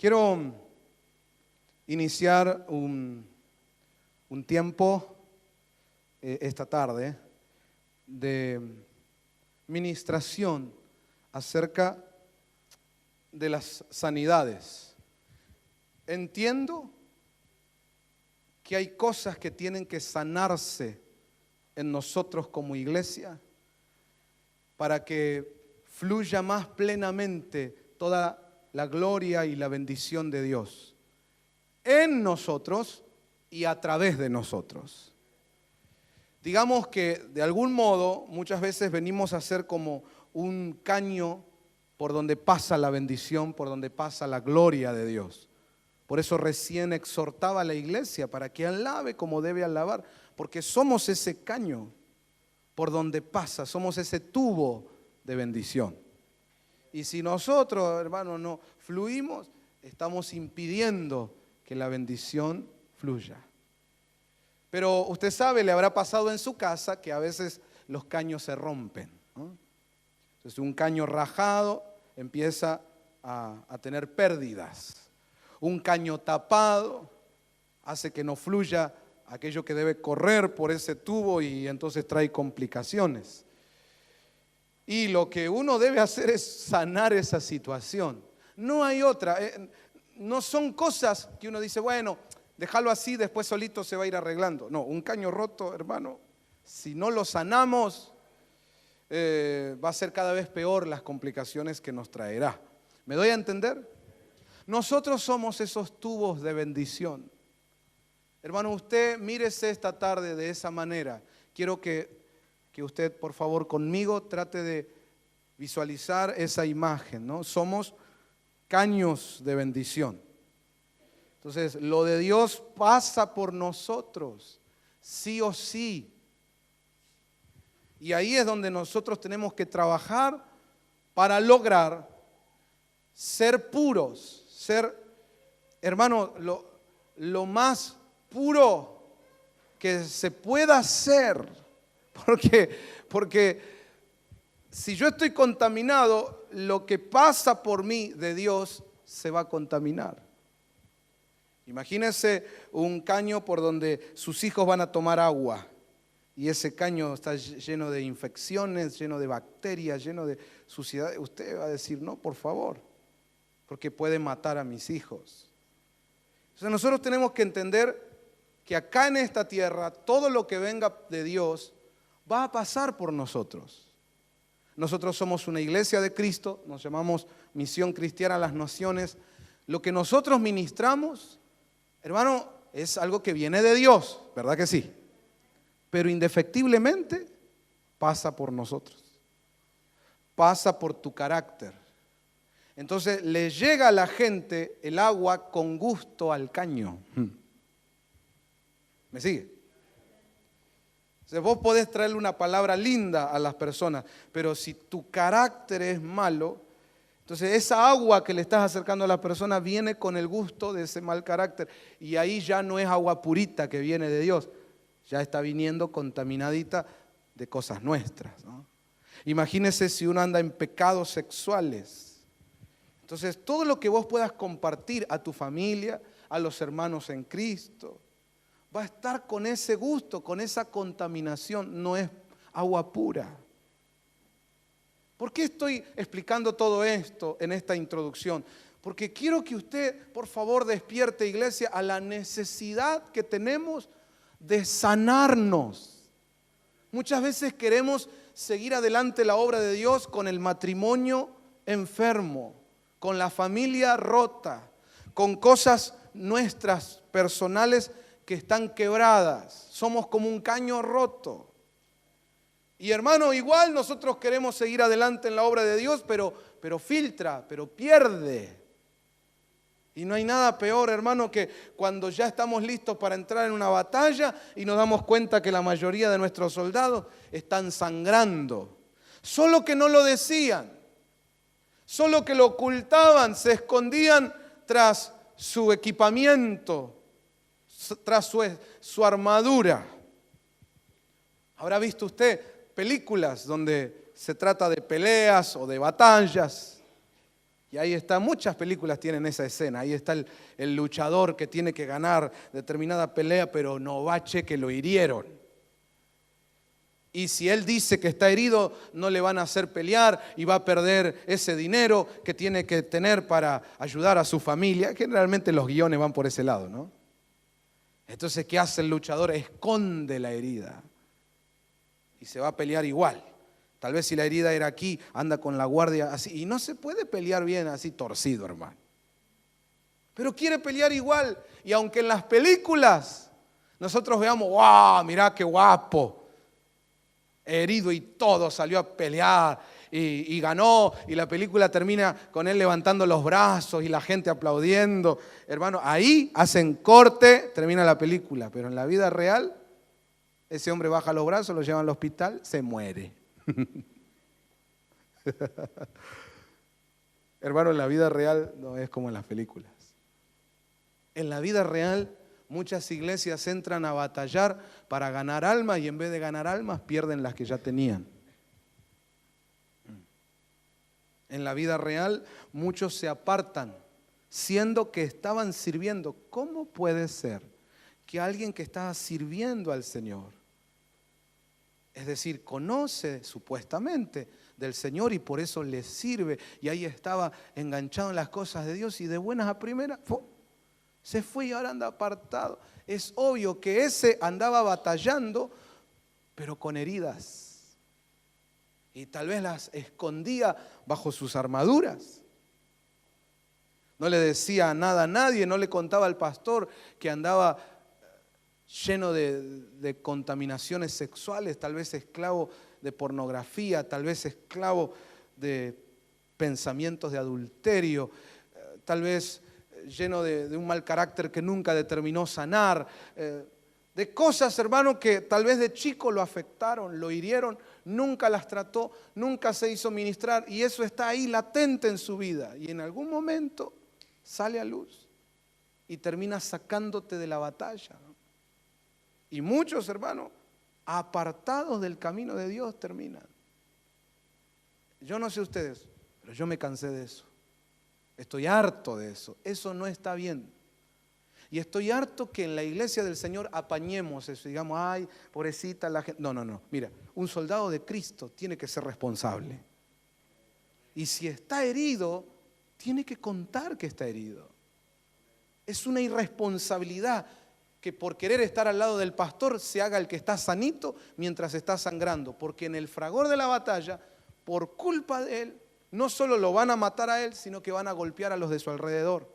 Quiero iniciar un tiempo esta tarde de ministración acerca de las sanidades. Entiendo que hay cosas que tienen que sanarse en nosotros como iglesia para que fluya más plenamente toda la gloria y la bendición de Dios en nosotros y a través de nosotros. Digamos que de algún modo muchas veces venimos a ser como un caño por donde pasa la bendición, por donde pasa la gloria de Dios. Por eso recién exhortaba a la iglesia para que alabe como debe alabar, porque somos ese caño por donde pasa, somos ese tubo de bendición. Y si nosotros, hermanos, no fluimos, estamos impidiendo que la bendición fluya. Pero usted sabe, le habrá pasado en su casa que a veces los caños se rompen, ¿no? Entonces un caño rajado empieza a tener pérdidas. Un caño tapado hace que no fluya aquello que debe correr por ese tubo y entonces trae complicaciones. Y lo que uno debe hacer es sanar esa situación. No hay otra. No son cosas que uno dice, bueno, déjalo así, después solito se va a ir arreglando. No, un caño roto, hermano, si no lo sanamos, va a ser cada vez peor las complicaciones que nos traerá. ¿Me doy a entender? Nosotros somos esos tubos de bendición. Hermano, usted mírese esta tarde de esa manera. Quiero que usted, por favor, conmigo trate de visualizar esa imagen, ¿no? Somos caños de bendición. Entonces, lo de Dios pasa por nosotros, sí o sí. Y ahí es donde nosotros tenemos que trabajar para lograr ser puros, ser, hermano, lo más puro que se pueda ser. Porque si yo estoy contaminado, lo que pasa por mí de Dios se va a contaminar. Imagínense un caño por donde sus hijos van a tomar agua y ese caño está lleno de infecciones, lleno de bacterias, lleno de suciedad. Usted va a decir, no, por favor, porque puede matar a mis hijos. Entonces nosotros tenemos que entender que acá en esta tierra todo lo que venga de Dios va a pasar por nosotros. Nosotros somos una iglesia de Cristo, nos llamamos Misión Cristiana a las Naciones. Lo que nosotros ministramos, hermano, es algo que viene de Dios, ¿verdad que sí? Pero indefectiblemente pasa por nosotros, pasa por tu carácter. Entonces le llega a la gente el agua con gusto al caño. ¿Me sigue? Entonces vos podés traerle una palabra linda a las personas, pero si tu carácter es malo, entonces esa agua que le estás acercando a la persona viene con el gusto de ese mal carácter y ahí ya no es agua purita que viene de Dios, ya está viniendo contaminadita de cosas nuestras, ¿no? Imagínese si uno anda en pecados sexuales. Entonces todo lo que vos puedas compartir a tu familia, a los hermanos en Cristo, va a estar con ese gusto, con esa contaminación, no es agua pura. ¿Por qué estoy explicando todo esto en esta introducción? Porque quiero que usted, por favor, despierte, iglesia, a la necesidad que tenemos de sanarnos. Muchas veces queremos seguir adelante la obra de Dios con el matrimonio enfermo, con la familia rota, con cosas nuestras personales que están quebradas. Somos como un caño roto. Y hermano, igual nosotros queremos seguir adelante en la obra de Dios, pero filtra, pero pierde. Y no hay nada peor, hermano, que cuando ya estamos listos para entrar en una batalla y nos damos cuenta que la mayoría de nuestros soldados están sangrando. Solo que no lo decían, solo que lo ocultaban, se escondían tras su equipamiento, tras su armadura. ¿Habrá visto usted películas donde se trata de peleas o de batallas Y ahí está, muchas películas tienen esa escena. Ahí está el luchador que tiene que ganar determinada pelea, pero no va, que lo hirieron. Y si él dice que está herido, no le van a hacer pelear y va a perder ese dinero que tiene que tener para ayudar a su familia. Generalmente los guiones van por ese lado, ¿no? Entonces, ¿qué hace el luchador? Esconde la herida y se va a pelear igual. Tal vez si la herida era aquí, anda con la guardia así. Y no se puede pelear bien así torcido, hermano. Pero quiere pelear igual. Y aunque en las películas nosotros veamos, ¡wow! Mirá qué guapo. Herido y todo, salió a pelear y ganó. Y la película termina con él levantando los brazos y la gente aplaudiendo. Hermano, ahí hacen corte, termina la película. Pero en la vida real, ese hombre baja los brazos, lo llevan al hospital, se muere. Hermano, en la vida real no es como en las películas. En la vida real muchas iglesias entran a batallar para ganar almas y en vez de ganar almas pierden las que ya tenían. En la vida real muchos se apartan siendo que estaban sirviendo. ¿Cómo puede ser que alguien que estaba sirviendo al Señor, es decir, conoce supuestamente del Señor y por eso le sirve, y ahí estaba enganchado en las cosas de Dios y de buenas a primeras se fue y ahora anda apartado? Es obvio que ese andaba batallando, pero con heridas, y tal vez las escondía bajo sus armaduras. No le decía nada a nadie, no le contaba al pastor que andaba lleno de contaminaciones sexuales, tal vez esclavo de pornografía, tal vez esclavo de pensamientos de adulterio, tal vez lleno de un mal carácter que nunca determinó sanar, de cosas, hermano, que tal vez de chico lo afectaron, lo hirieron, nunca las trató, nunca se hizo ministrar, y eso está ahí latente en su vida, y en algún momento sale a luz y termina sacándote de la batalla, ¿no? Y muchos, hermanos, apartados del camino de Dios terminan. Yo no sé ustedes, pero yo me cansé de eso. Estoy harto de eso. Eso no está bien. Y estoy harto que en la iglesia del Señor apañemos eso. Digamos, ay, pobrecita la gente. No. Mira, un soldado de Cristo tiene que ser responsable. Y si está herido, tiene que contar que está herido. Es una irresponsabilidad que por querer estar al lado del pastor se haga el que está sanito mientras está sangrando, porque en el fragor de la batalla, por culpa de él, no solo lo van a matar a él, sino que van a golpear a los de su alrededor,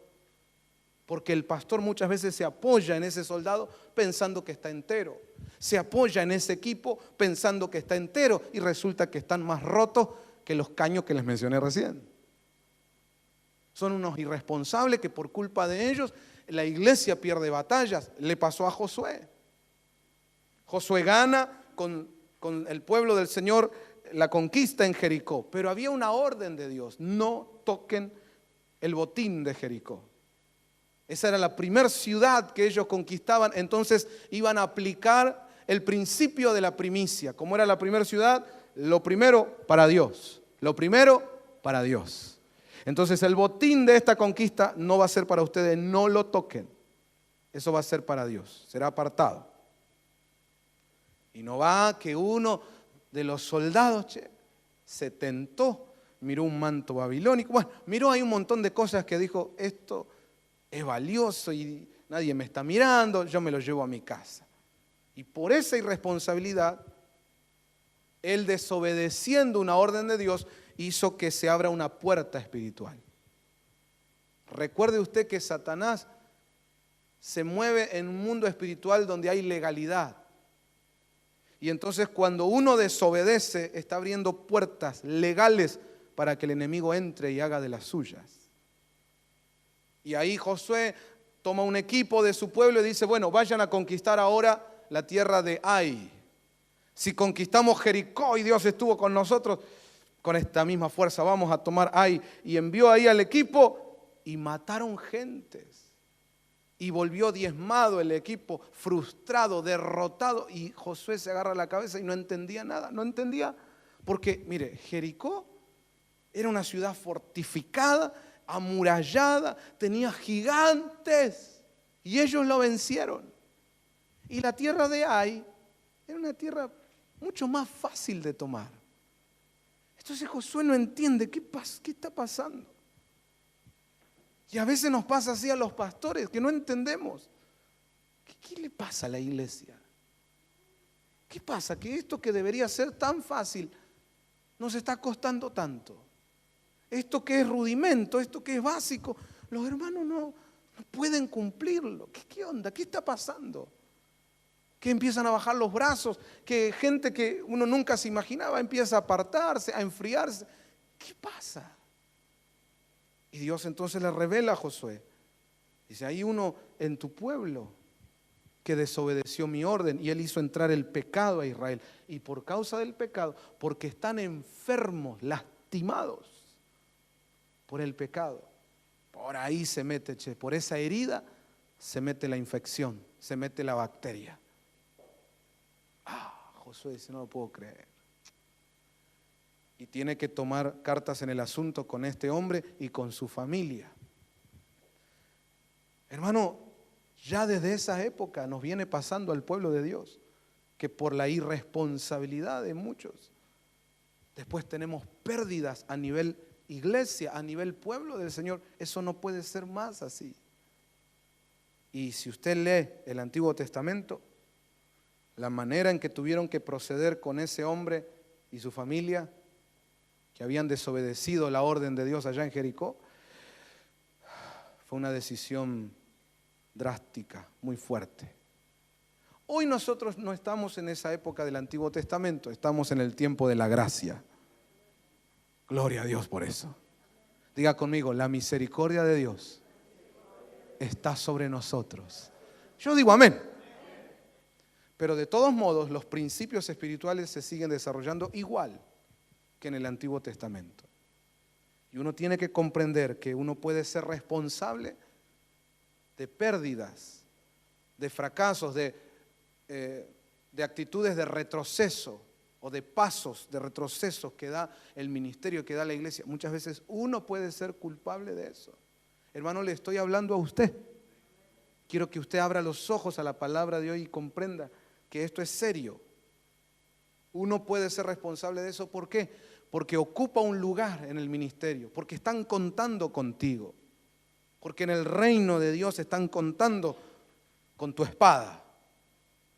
porque el pastor muchas veces se apoya en ese soldado pensando que está entero, se apoya en ese equipo pensando que está entero y resulta que están más rotos que los caños que les mencioné recién. Son unos irresponsables que por culpa de ellos la iglesia pierde batallas. Le pasó a Josué. Josué gana con el pueblo del Señor la conquista en Jericó, pero había una orden de Dios: no toquen el botín de Jericó. Esa era la primera ciudad que ellos conquistaban, entonces iban a aplicar el principio de la primicia. ¿Cómo era la primera ciudad? Lo primero para Dios, lo primero para Dios. Entonces el botín de esta conquista no va a ser para ustedes, no lo toquen. Eso va a ser para Dios, será apartado. Y no va que uno de los soldados se tentó, miró un manto babilónico, bueno, miró ahí un montón de cosas que dijo, esto es valioso y nadie me está mirando, yo me lo llevo a mi casa. Y por esa irresponsabilidad, él, desobedeciendo una orden de Dios, hizo que se abra una puerta espiritual. Recuerde usted que Satanás se mueve en un mundo espiritual donde hay legalidad. Y entonces cuando uno desobedece, está abriendo puertas legales para que el enemigo entre y haga de las suyas. Y ahí Josué toma un equipo de su pueblo y dice, bueno, vayan a conquistar ahora la tierra de Ai. Si conquistamos Jericó y Dios estuvo con nosotros, con esta misma fuerza vamos a tomar Ai. Y envió ahí al equipo y mataron gentes. Y volvió diezmado el equipo, frustrado, derrotado. Y Josué se agarra la cabeza y no entendía nada, no entendía. Porque, mire, Jericó Era una ciudad fortificada, amurallada, tenía gigantes y ellos lo vencieron. Y la tierra de Ai era una tierra mucho más fácil de tomar. Entonces Josué no entiende qué está pasando. Y a veces nos pasa así a los pastores, que no entendemos. ¿Qué le pasa a la iglesia? ¿Qué pasa? Que esto que debería ser tan fácil nos está costando tanto. Esto que es rudimento, esto que es básico, los hermanos no pueden cumplirlo. ¿Qué onda? ¿Qué está pasando? Que empiezan a bajar los brazos, que gente que uno nunca se imaginaba empieza a apartarse, a enfriarse. ¿Qué pasa? Y Dios entonces le revela a Josué. Dice, hay uno en tu pueblo que desobedeció mi orden y él hizo entrar el pecado a Israel. Y por causa del pecado, porque están enfermos, lastimados por el pecado, por ahí se mete, por esa herida se mete la infección, se mete la bacteria. Josué dice, no lo puedo creer. Y tiene que tomar cartas en el asunto con este hombre y con su familia. Hermano, ya desde esa época nos viene pasando al pueblo de Dios que por la irresponsabilidad de muchos, después tenemos pérdidas a nivel iglesia, a nivel pueblo del Señor. Eso no puede ser más así. Y si usted lee el Antiguo Testamento, la manera en que tuvieron que proceder con ese hombre y su familia, que habían desobedecido la orden de Dios allá en Jericó, fue una decisión drástica, muy fuerte. Hoy nosotros no estamos en esa época del Antiguo Testamento, estamos en el tiempo de la gracia. Gloria a Dios por eso. Diga conmigo, la misericordia de Dios está sobre nosotros. Yo digo amén. Pero de todos modos, los principios espirituales se siguen desarrollando igual que en el Antiguo Testamento. Y uno tiene que comprender que uno puede ser responsable de pérdidas, de fracasos, de actitudes de retroceso o de pasos de retrocesos que da el ministerio, que da la iglesia. Muchas veces uno puede ser culpable de eso. Hermano, le estoy hablando a usted. Quiero que usted abra los ojos a la palabra de hoy y comprenda que esto es serio. Uno puede ser responsable de eso. ¿Por qué? Porque ocupa un lugar en el ministerio, porque están contando contigo, porque en el reino de Dios están contando con tu espada.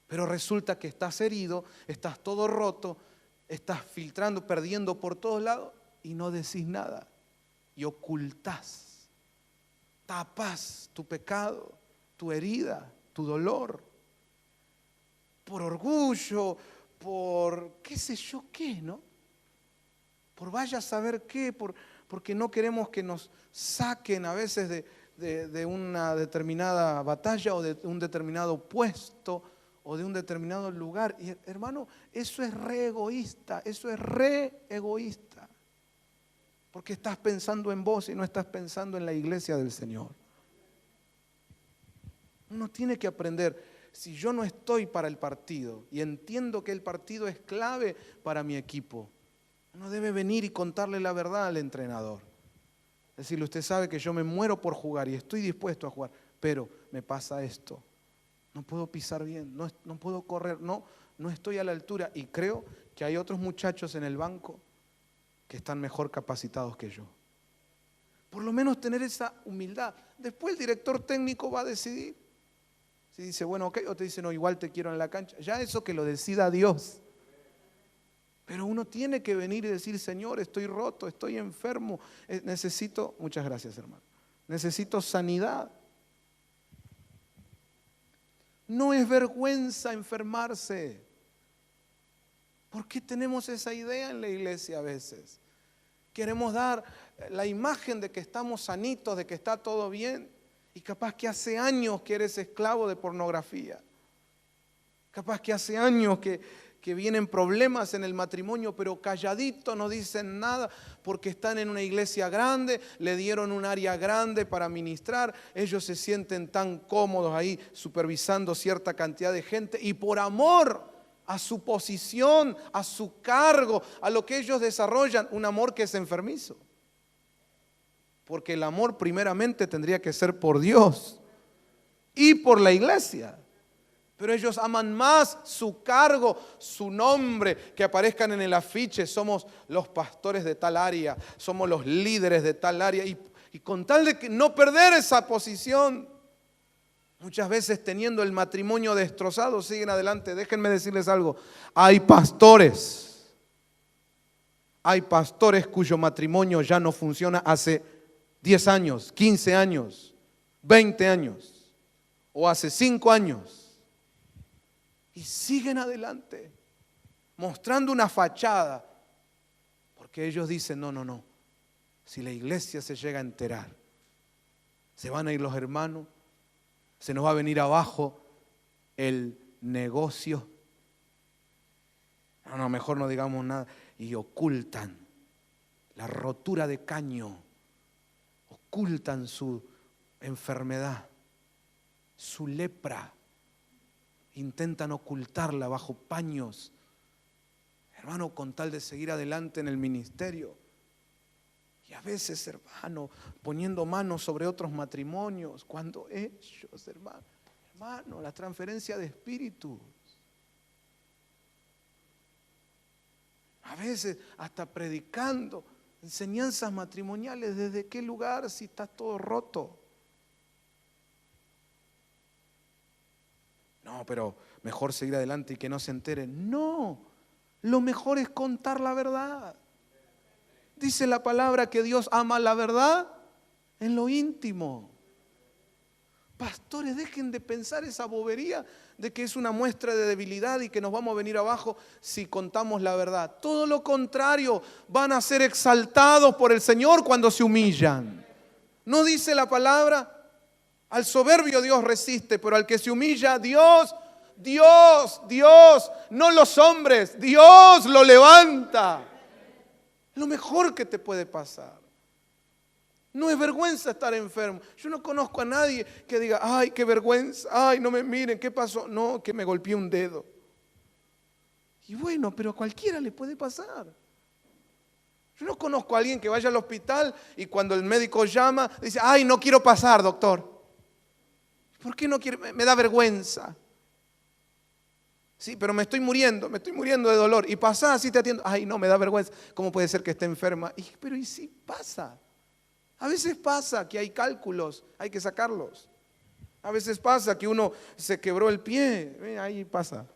Pero resulta que estás herido, estás todo roto, estás filtrando, perdiendo por todos lados y no decís nada. Y ocultás, tapás tu pecado, tu herida, tu dolor. Por orgullo, por qué sé yo qué, ¿no? Por vaya a saber qué, porque no queremos que nos saquen a veces de una determinada batalla o de un determinado puesto o de un determinado lugar. Y hermano, eso es re egoísta, porque estás pensando en vos y no estás pensando en la iglesia del Señor. Uno tiene que aprender. Si yo no estoy para el partido y entiendo que el partido es clave para mi equipo, uno debe venir y contarle la verdad al entrenador. Decirle, usted sabe que yo me muero por jugar y estoy dispuesto a jugar, pero me pasa esto. No puedo pisar bien, no puedo correr, no estoy a la altura. Y creo que hay otros muchachos en el banco que están mejor capacitados que yo. Por lo menos tener esa humildad. Después el director técnico va a decidir. Si dice, bueno, ok, o te dice, no, igual te quiero en la cancha. Ya eso que lo decida Dios. Pero uno tiene que venir y decir, Señor, estoy roto, estoy enfermo, necesito, muchas gracias hermano, necesito sanidad. No es vergüenza enfermarse. ¿Por qué tenemos esa idea en la iglesia a veces? Queremos dar la imagen de que estamos sanitos, de que está todo bien. Y capaz que hace años que eres esclavo de pornografía. Capaz que hace años que vienen problemas en el matrimonio, pero calladito no dicen nada porque están en una iglesia grande, le dieron un área grande para ministrar, ellos se sienten tan cómodos ahí supervisando cierta cantidad de gente y por amor a su posición, a su cargo, a lo que ellos desarrollan, un amor que es enfermizo. Porque el amor primeramente tendría que ser por Dios y por la iglesia. Pero ellos aman más su cargo, su nombre, que aparezcan en el afiche. Somos los pastores de tal área, somos los líderes de tal área. Y con tal de que no perder esa posición, muchas veces teniendo el matrimonio destrozado, siguen adelante. Déjenme decirles algo. Hay pastores cuyo matrimonio ya no funciona hace 10 años, 15 años, 20 años o hace 5 años. Y siguen adelante, mostrando una fachada, porque ellos dicen, no, si la iglesia se llega a enterar, se van a ir los hermanos, se nos va a venir abajo el negocio. No, mejor no digamos nada. Y ocultan la rotura de caño, ocultan su enfermedad, su lepra. Intentan ocultarla bajo paños, hermano, con tal de seguir adelante en el ministerio. Y a veces, hermano, poniendo manos sobre otros matrimonios, cuando ellos, hermano, la transferencia de espíritus. A veces hasta predicando enseñanzas matrimoniales. ¿Desde qué lugar si está todo roto? No, pero mejor seguir adelante y que no se enteren. No, lo mejor es contar la verdad. Dice la palabra que Dios ama la verdad en lo íntimo. Pastores, dejen de pensar esa bobería de que es una muestra de debilidad y que nos vamos a venir abajo si contamos la verdad. Todo lo contrario, van a ser exaltados por el Señor cuando se humillan. ¿No dice la palabra? Al soberbio Dios resiste, pero al que se humilla, Dios, no los hombres, Dios lo levanta. Lo mejor que te puede pasar. No es vergüenza estar enfermo. Yo no conozco a nadie que diga, ay, qué vergüenza, ay, no me miren, ¿qué pasó? No, que me golpeé un dedo. Y bueno, pero a cualquiera le puede pasar. Yo no conozco a alguien que vaya al hospital y cuando el médico llama, dice, ay, no quiero pasar, doctor. ¿Por qué no quiere? Me da vergüenza. Sí, pero me estoy muriendo de dolor. Y pasa, así te atiendo. Ay, no, me da vergüenza. ¿Cómo puede ser que esté enferma? Pero ¿y si pasa? A veces pasa que hay cálculos, hay que sacarlos. A veces pasa que uno se quebró el pie. Ahí pasa.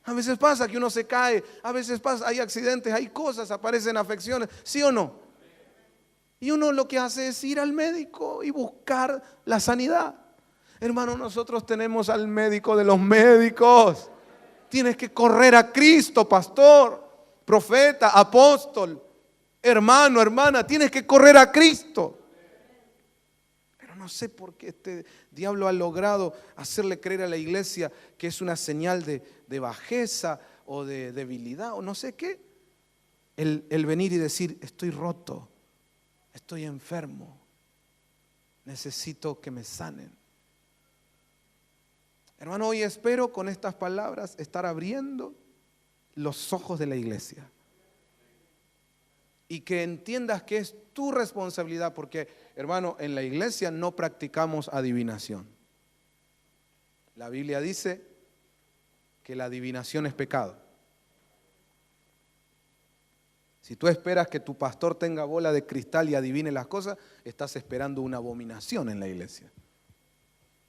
A veces pasa que uno se cae. A veces pasa, hay accidentes, hay cosas, aparecen afecciones. ¿Sí o no? Y uno lo que hace es ir al médico y buscar la sanidad. Hermano, nosotros tenemos al médico de los médicos. Tienes que correr a Cristo, pastor, profeta, apóstol, hermano, hermana. Tienes que correr a Cristo. Pero no sé por qué este diablo ha logrado hacerle creer a la iglesia que es una señal de bajeza o de debilidad o no sé qué. El venir y decir, estoy roto. Estoy enfermo, necesito que me sanen. Hermano, hoy espero con estas palabras estar abriendo los ojos de la iglesia. Y que entiendas que es tu responsabilidad, porque, hermano, en la iglesia no practicamos adivinación. La Biblia dice que la adivinación es pecado. Si tú esperas que tu pastor tenga bola de cristal y adivine las cosas, estás esperando una abominación en la iglesia.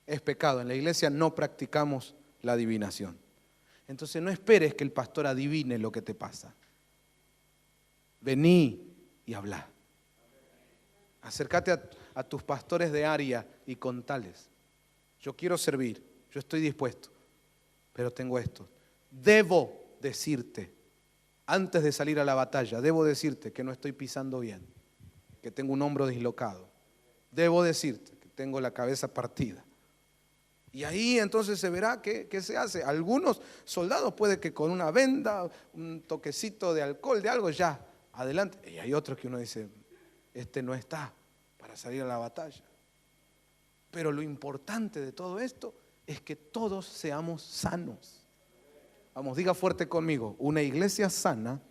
Es pecado. En la iglesia no practicamos la adivinación. Entonces no esperes que el pastor adivine lo que te pasa. Vení y habla. Acércate a tus pastores de área y contales. Yo quiero servir, yo estoy dispuesto, pero tengo esto. Debo decirte. Antes de salir a la batalla, debo decirte que no estoy pisando bien, que tengo un hombro dislocado. Debo decirte que tengo la cabeza partida. Y ahí entonces se verá qué se hace. Algunos soldados puede que con una venda, un toquecito de alcohol, de algo, ya, adelante. Y hay otros que uno dice, este no está para salir a la batalla. Pero lo importante de todo esto es que todos seamos sanos. Vamos, diga fuerte conmigo, una iglesia sana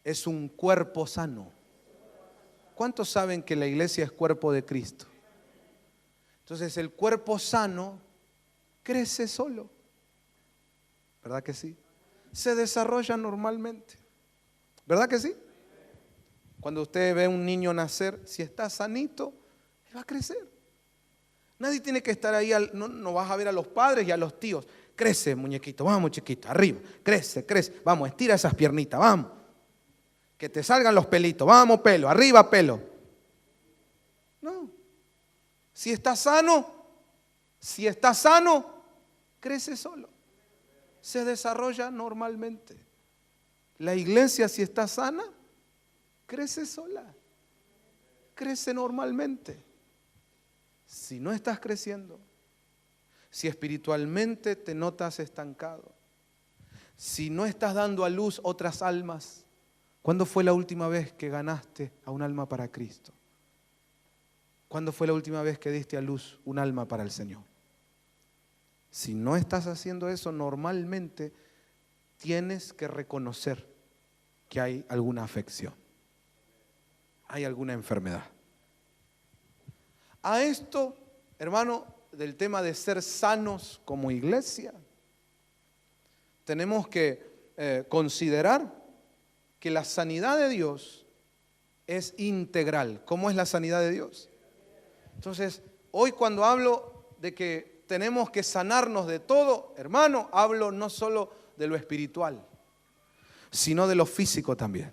es un cuerpo sano. ¿Cuántos saben que la iglesia es cuerpo de Cristo? Entonces el cuerpo sano crece solo, ¿verdad que sí? Se desarrolla normalmente, ¿verdad que sí? Cuando usted ve a un niño nacer, si está sanito, él va a crecer. Nadie tiene que estar ahí, no vas a ver a los padres y a los tíos. Crece, muñequito, vamos chiquito, arriba, crece, vamos, estira esas piernitas, vamos. Que te salgan los pelitos, vamos pelo, arriba pelo. No, si está sano, crece solo, se desarrolla normalmente. La iglesia, si está sana, crece sola, crece normalmente. Si no estás creciendo, si espiritualmente te notas estancado, si no estás dando a luz otras almas, ¿cuándo fue la última vez que ganaste a un alma para Cristo? ¿Cuándo fue la última vez que diste a luz un alma para el Señor? Si no estás haciendo eso, normalmente tienes que reconocer que hay alguna afección, hay alguna enfermedad. A esto, hermano, del tema de ser sanos como iglesia, tenemos que considerar que la sanidad de Dios es integral. ¿Cómo es la sanidad de Dios? Entonces, hoy cuando hablo de que tenemos que sanarnos de todo, hermano, hablo no solo de lo espiritual, sino de lo físico también.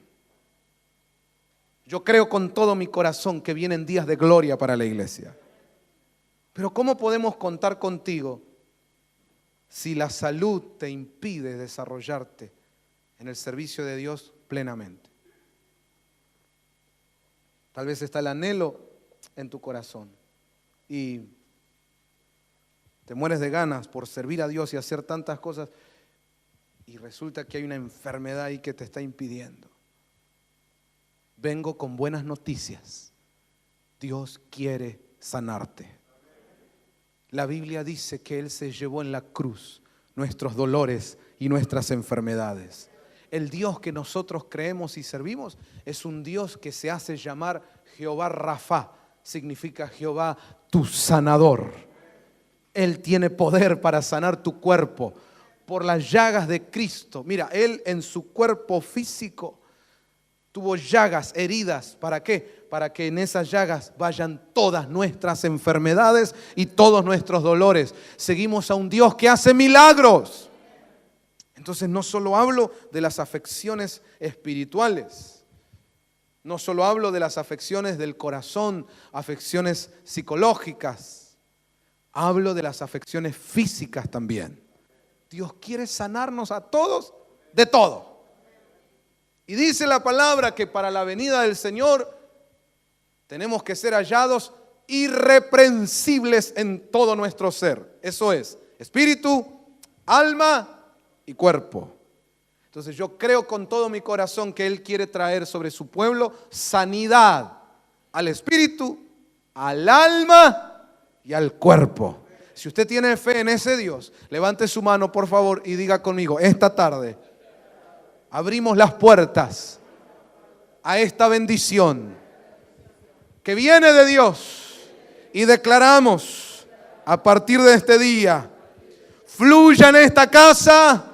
Yo creo con todo mi corazón que vienen días de gloria para la iglesia. Pero ¿cómo podemos contar contigo si la salud te impide desarrollarte en el servicio de Dios plenamente? Tal vez está el anhelo en tu corazón y te mueres de ganas por servir a Dios y hacer tantas cosas y resulta que hay una enfermedad ahí que te está impidiendo. Vengo con buenas noticias. Dios quiere sanarte. La Biblia dice que Él se llevó en la cruz nuestros dolores y nuestras enfermedades. El Dios que nosotros creemos y servimos es un Dios que se hace llamar Jehová Rafa, significa Jehová tu sanador. Él tiene poder para sanar tu cuerpo por las llagas de Cristo. Mira, Él en su cuerpo físico tuvo llagas, heridas. ¿Para qué? Para que en esas llagas vayan todas nuestras enfermedades y todos nuestros dolores. Seguimos a un Dios que hace milagros. Entonces no solo hablo de las afecciones espirituales, no solo hablo de las afecciones del corazón, afecciones psicológicas, hablo de las afecciones físicas también. Dios quiere sanarnos a todos de todo. Y dice la palabra que para la venida del Señor tenemos que ser hallados irreprensibles en todo nuestro ser. Eso es, espíritu, alma y cuerpo. Entonces yo creo con todo mi corazón que Él quiere traer sobre su pueblo sanidad al espíritu, al alma y al cuerpo. Si usted tiene fe en ese Dios, levante su mano por favor y diga conmigo, esta tarde abrimos las puertas a esta bendición que viene de Dios y declaramos a partir de este día, fluya en esta casa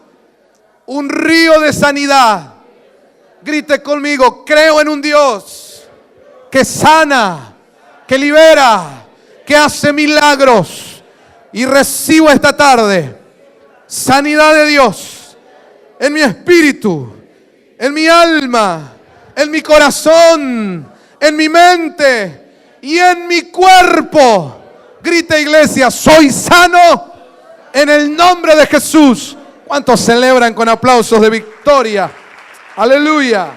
un río de sanidad. Grite conmigo, creo en un Dios que sana, que libera, que hace milagros y recibo esta tarde sanidad de Dios en mi espíritu, en mi alma, en mi corazón, en mi mente y en mi cuerpo. Grita iglesia, soy sano en el nombre de Jesús. ¿Cuántos celebran con aplausos de victoria? Aleluya.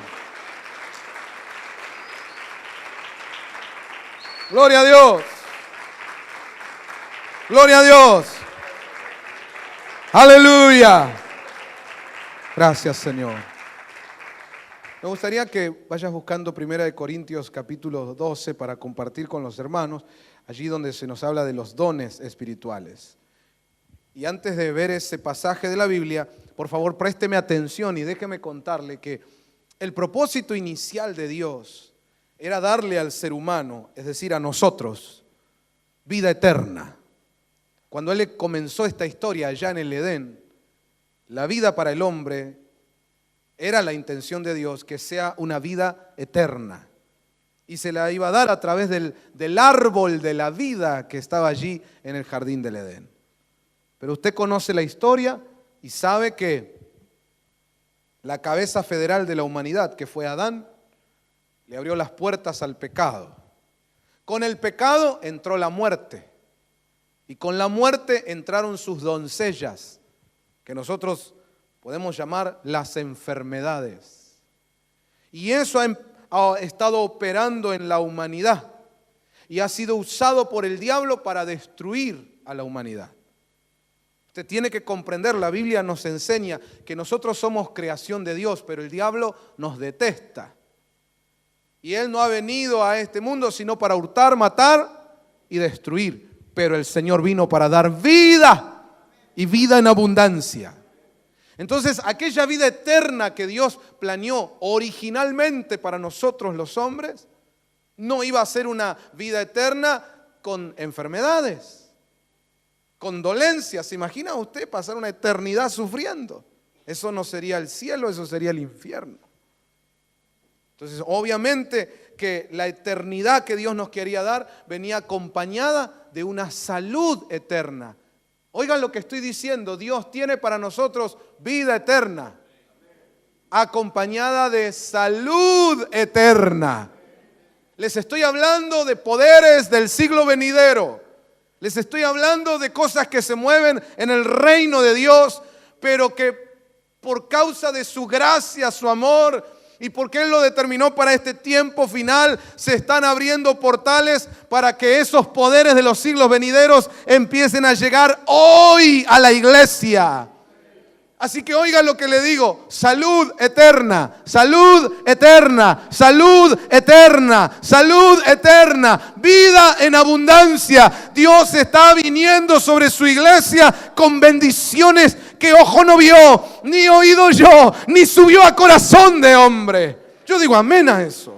Gloria a Dios. Gloria a Dios. Aleluya. Gracias, Señor. Me gustaría que vayas buscando 1 Corintios capítulo 12 para compartir con los hermanos, allí donde se nos habla de los dones espirituales. Y antes de ver ese pasaje de la Biblia, por favor présteme atención y déjeme contarle que el propósito inicial de Dios era darle al ser humano, es decir, a nosotros, vida eterna. Cuando Él comenzó esta historia allá en el Edén, la vida para el hombre era la intención de Dios que sea una vida eterna. Y se la iba a dar a través del árbol de la vida que estaba allí en el jardín del Edén. Pero usted conoce la historia y sabe que la cabeza federal de la humanidad, que fue Adán, le abrió las puertas al pecado. Con el pecado entró la muerte. Y con la muerte entraron sus doncellas, que nosotros podemos llamar las enfermedades. Y eso ha estado operando en la humanidad y ha sido usado por el diablo para destruir a la humanidad. Usted tiene que comprender, la Biblia nos enseña que nosotros somos creación de Dios, pero el diablo nos detesta. Y él no ha venido a este mundo sino para hurtar, matar y destruir. Pero el Señor vino para dar vida y vida en abundancia. Entonces, aquella vida eterna que Dios planeó originalmente para nosotros los hombres, no iba a ser una vida eterna con enfermedades, con dolencias. ¿Se imagina usted pasar una eternidad sufriendo? Eso no sería el cielo, eso sería el infierno. Entonces, obviamente que la eternidad que Dios nos quería dar venía acompañada de una salud eterna. Oigan lo que estoy diciendo, Dios tiene para nosotros vida eterna, acompañada de salud eterna. Les estoy hablando de poderes del siglo venidero. Les estoy hablando de cosas que se mueven en el reino de Dios, pero que por causa de su gracia, su amor, y porque Él lo determinó para este tiempo final, se están abriendo portales para que esos poderes de los siglos venideros empiecen a llegar hoy a la iglesia. Así que oigan lo que le digo, salud eterna, salud eterna, salud eterna, salud eterna, vida en abundancia. Dios está viniendo sobre su iglesia con bendiciones que ojo no vio, ni oído yo, ni subió a corazón de hombre. Yo digo amén a eso.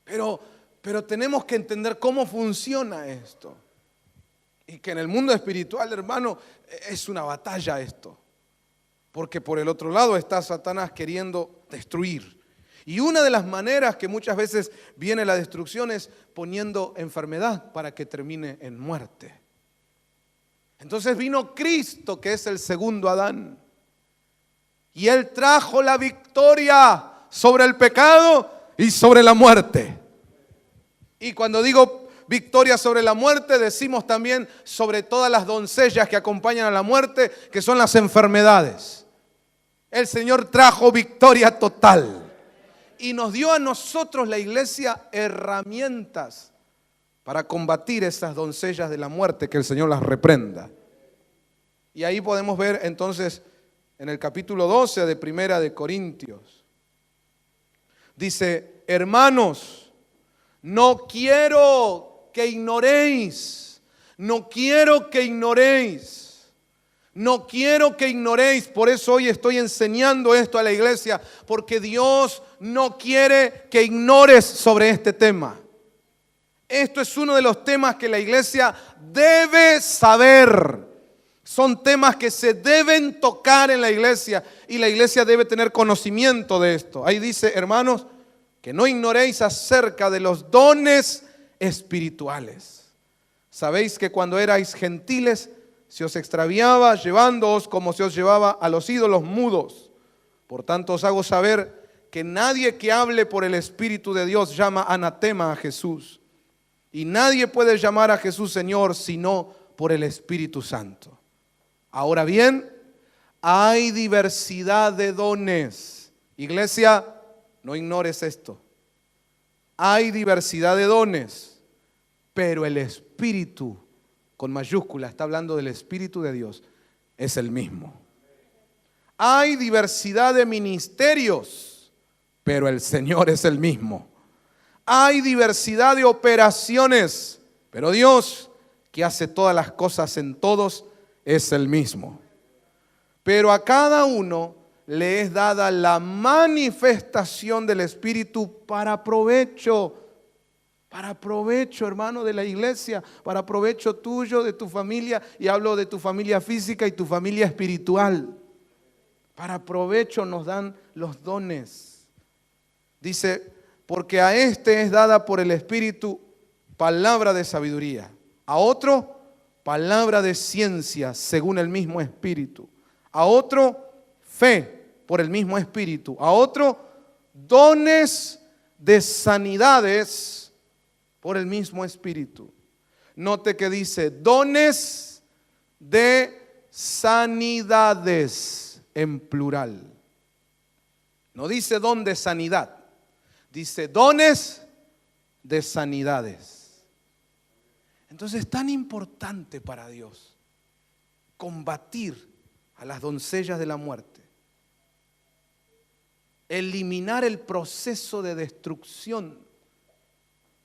Pero tenemos que entender cómo funciona esto. Y que en el mundo espiritual, hermano, es una batalla esto. Porque por el otro lado está Satanás queriendo destruir. Y una de las maneras que muchas veces viene la destrucción es poniendo enfermedad para que termine en muerte. Entonces vino Cristo, que es el segundo Adán. Y Él trajo la victoria sobre el pecado y sobre la muerte. Y cuando digo victoria sobre la muerte, decimos también sobre todas las doncellas que acompañan a la muerte, que son las enfermedades. El Señor trajo victoria total y nos dio a nosotros, la iglesia, herramientas para combatir esas doncellas de la muerte, que el Señor las reprenda. Y ahí podemos ver entonces en el capítulo 12 de 1 Corintios. Dice, hermanos, no quiero que ignoréis, no quiero que ignoréis. No quiero que ignoréis, por eso hoy estoy enseñando esto a la iglesia, porque Dios no quiere que ignores sobre este tema. Esto es uno de los temas que la iglesia debe saber. Son temas que se deben tocar en la iglesia y la iglesia debe tener conocimiento de esto. Ahí dice, hermanos, que no ignoréis acerca de los dones espirituales. Sabéis que cuando erais gentiles, se os extraviaba llevándoos como se os llevaba a los ídolos mudos. Por tanto os hago saber que nadie que hable por el Espíritu de Dios llama anatema a Jesús. Y nadie puede llamar a Jesús Señor sino por el Espíritu Santo. Ahora bien, hay diversidad de dones. Iglesia, no ignores esto. Hay diversidad de dones, pero el Espíritu, con mayúscula, está hablando del Espíritu de Dios, es el mismo. Hay diversidad de ministerios, pero el Señor es el mismo. Hay diversidad de operaciones, pero Dios, que hace todas las cosas en todos, es el mismo. Pero a cada uno le es dada la manifestación del Espíritu para provecho, hermano, de la iglesia, para provecho tuyo, de tu familia, y hablo de tu familia física y tu familia espiritual. Para provecho nos dan los dones. Dice, porque a este es dada por el Espíritu palabra de sabiduría, a otro palabra de ciencia según el mismo Espíritu, a otro fe por el mismo Espíritu, a otro dones de sanidades por el mismo Espíritu. Note que dice dones de sanidades en plural. No dice don de sanidad, dice dones de sanidades. Entonces es tan importante para Dios combatir a las doncellas de la muerte, eliminar el proceso de destrucción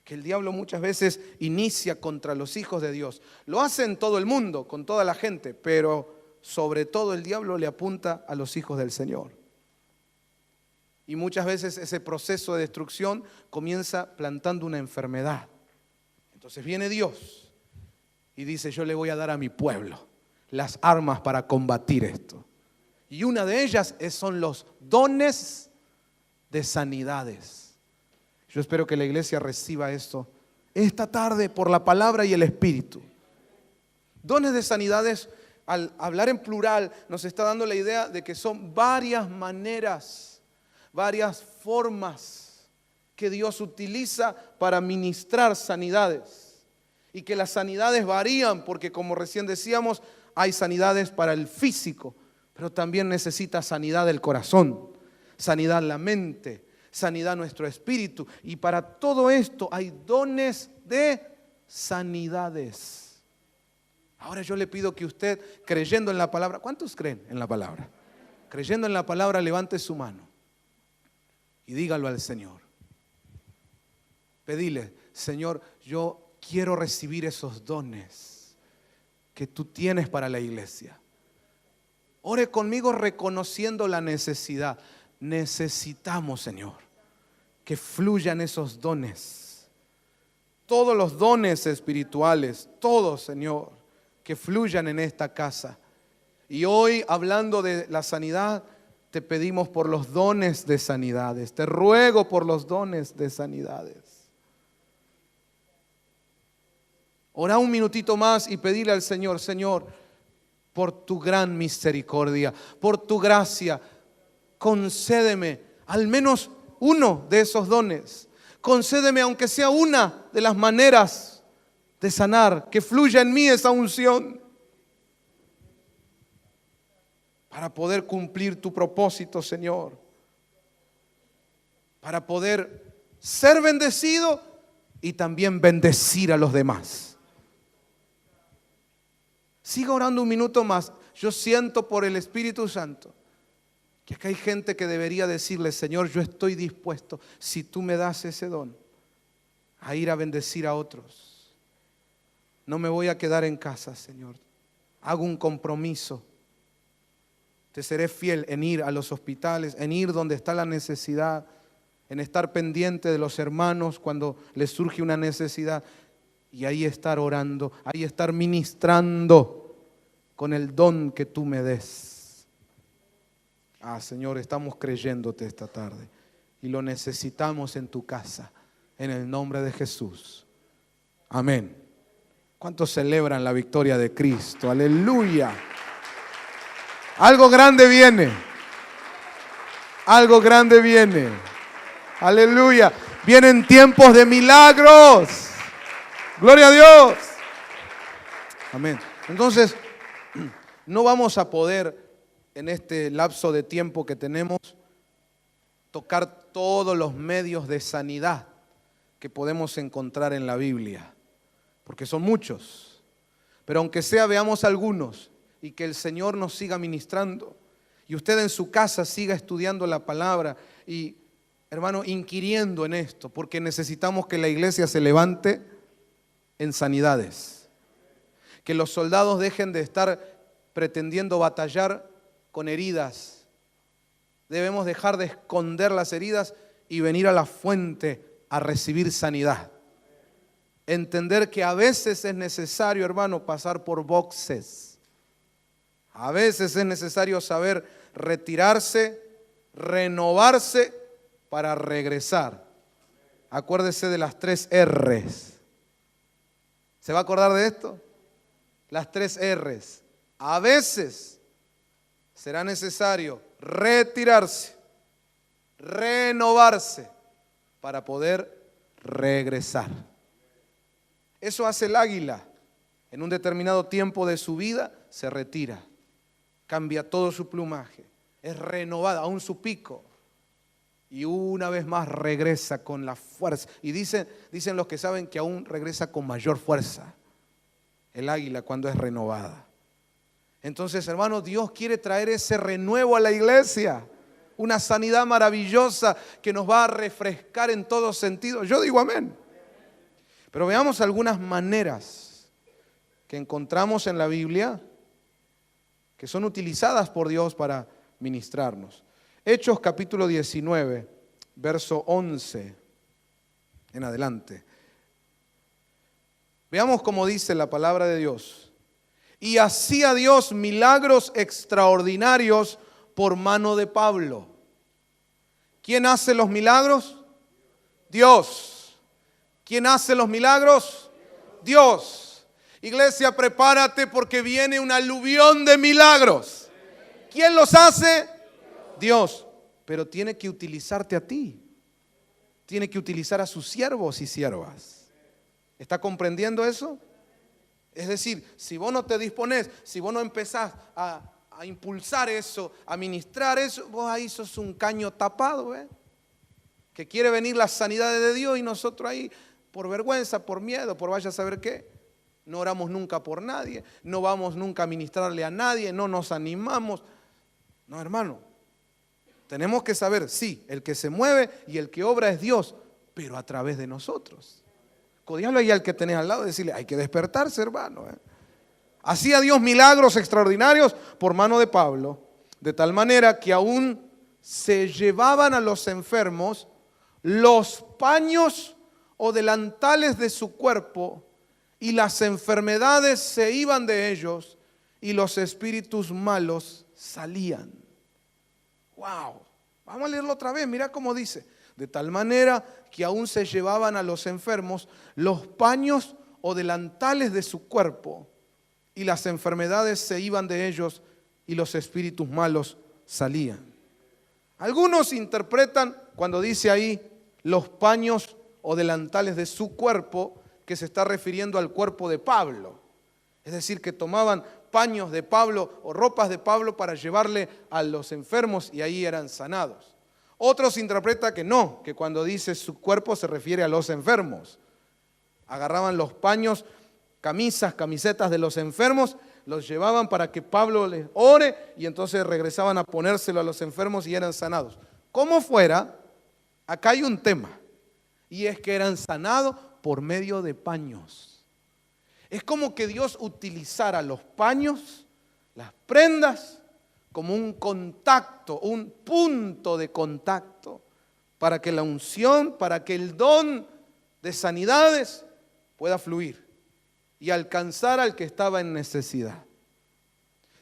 que el diablo muchas veces inicia contra los hijos de Dios. Lo hace en todo el mundo, con toda la gente, pero sobre todo el diablo le apunta a los hijos del Señor. Y muchas veces ese proceso de destrucción comienza plantando una enfermedad. Entonces viene Dios y dice, yo le voy a dar a mi pueblo las armas para combatir esto. Y una de ellas son los dones de sanidades. Yo espero que la iglesia reciba esto esta tarde por la palabra y el Espíritu. Dones de sanidades, al hablar en plural, nos está dando la idea de que son varias maneras, varias formas que Dios utiliza para ministrar sanidades. Y que las sanidades varían porque, como recién decíamos, hay sanidades para el físico, pero también necesita sanidad del corazón, sanidad la mente, sanidad nuestro espíritu. Y para todo esto hay dones de sanidades. Ahora yo le pido que usted, creyendo en la palabra, ¿cuántos creen en la palabra? Creyendo en la palabra, levante su mano y dígalo al Señor. Pedile, Señor, yo quiero recibir esos dones que tú tienes para la iglesia. Ore conmigo reconociendo la necesidad. Necesitamos, Señor, que fluyan esos dones. Todos los dones espirituales, todos, Señor, que fluyan en esta casa. Y hoy, hablando de la sanidad, te pedimos por los dones de sanidades. Te ruego por los dones de sanidades. Ora un minutito más y pedirle al Señor, Señor, por tu gran misericordia, por tu gracia, concédeme al menos uno de esos dones. Concédeme aunque sea una de las maneras de sanar, que fluya en mí esa unción para poder cumplir tu propósito, Señor, para poder ser bendecido y también bendecir a los demás. Siga orando un minuto más. Yo siento por el Espíritu Santo que acá hay gente que debería decirle, Señor, yo estoy dispuesto, si tú me das ese don, a ir a bendecir a otros. No me voy a quedar en casa, Señor. Hago un compromiso. Te seré fiel en ir a los hospitales, en ir donde está la necesidad, en estar pendiente de los hermanos cuando les surge una necesidad. Y ahí estar orando, ahí estar ministrando con el don que tú me des. Señor, estamos creyéndote esta tarde y lo necesitamos en tu casa, en el nombre de Jesús. Amén. ¿Cuántos celebran la victoria de Cristo? Aleluya. Algo grande viene. Algo grande viene. Aleluya. Vienen tiempos de milagros. Gloria a Dios. Amén. Entonces, no vamos a poder en este lapso de tiempo que tenemos tocar todos los medios de sanidad que podemos encontrar en la Biblia, porque son muchos. Pero aunque sea, veamos algunos y que el Señor nos siga ministrando y usted en su casa siga estudiando la palabra y hermano, inquiriendo en esto, porque necesitamos que la iglesia se levante en sanidades. Que los soldados dejen de estar pretendiendo batallar con heridas. Debemos dejar de esconder las heridas y venir a la fuente a recibir sanidad. Entender que a veces es necesario, hermano, pasar por boxes. A veces es necesario saber retirarse, renovarse para regresar. Acuérdese de las 3 R's. ¿Se va a acordar de esto? Las 3 R's. A veces será necesario retirarse, renovarse para poder regresar. Eso hace el águila. En un determinado tiempo de su vida se retira, cambia todo su plumaje, es renovada, aún su pico, y una vez más regresa con la fuerza. Y dicen los que saben que aún regresa con mayor fuerza el águila cuando es renovada. Entonces, hermano, Dios quiere traer ese renuevo a la iglesia, una sanidad maravillosa que nos va a refrescar en todos sentidos. Yo digo amén. Pero veamos algunas maneras que encontramos en la Biblia que son utilizadas por Dios para ministrarnos. Hechos capítulo 19, verso 11 en adelante. Veamos cómo dice la palabra de Dios. Y hacía Dios milagros extraordinarios por mano de Pablo. ¿Quién hace los milagros? Dios. ¿Quién hace los milagros? Dios. Iglesia, prepárate porque viene un aluvión de milagros. ¿Quién los hace? Dios. Pero tiene que utilizarte a ti. Tiene que utilizar a sus siervos y siervas. ¿Está comprendiendo eso? Es decir, si vos no te disponés, si vos no empezás a impulsar eso, a ministrar eso, vos ahí sos un caño tapado, que quiere venir la sanidad de Dios y nosotros ahí por vergüenza, por miedo, por vaya a saber qué. No oramos nunca por nadie, no vamos nunca a ministrarle a nadie, no nos animamos. No, hermano, tenemos que saber, sí, el que se mueve y el que obra es Dios, pero a través de nosotros. Codiarlo ahí al que tenés al lado y decirle, hay que despertarse, hermano. Hacía Dios milagros extraordinarios por mano de Pablo, de tal manera que aún se llevaban a los enfermos los paños o delantales de su cuerpo y las enfermedades se iban de ellos y los espíritus malos salían. Wow, vamos a leerlo otra vez, mira cómo dice. De tal manera que aún se llevaban a los enfermos los paños o delantales de su cuerpo y las enfermedades se iban de ellos y los espíritus malos salían. Algunos interpretan cuando dice ahí los paños o delantales de su cuerpo que se está refiriendo al cuerpo de Pablo. Es decir, que tomaban paños de Pablo o ropas de Pablo para llevarle a los enfermos y ahí eran sanados. Otros interpretan que no, que cuando dice su cuerpo se refiere a los enfermos. Agarraban los paños, camisetas de los enfermos, los llevaban para que Pablo les ore y entonces regresaban a ponérselo a los enfermos y eran sanados. Como fuera, acá hay un tema y es que eran sanados por medio de paños. Es como que Dios utilizara los paños, las prendas, como un contacto, un punto de contacto para que la unción, para que el don de sanidades pueda fluir y alcanzar al que estaba en necesidad.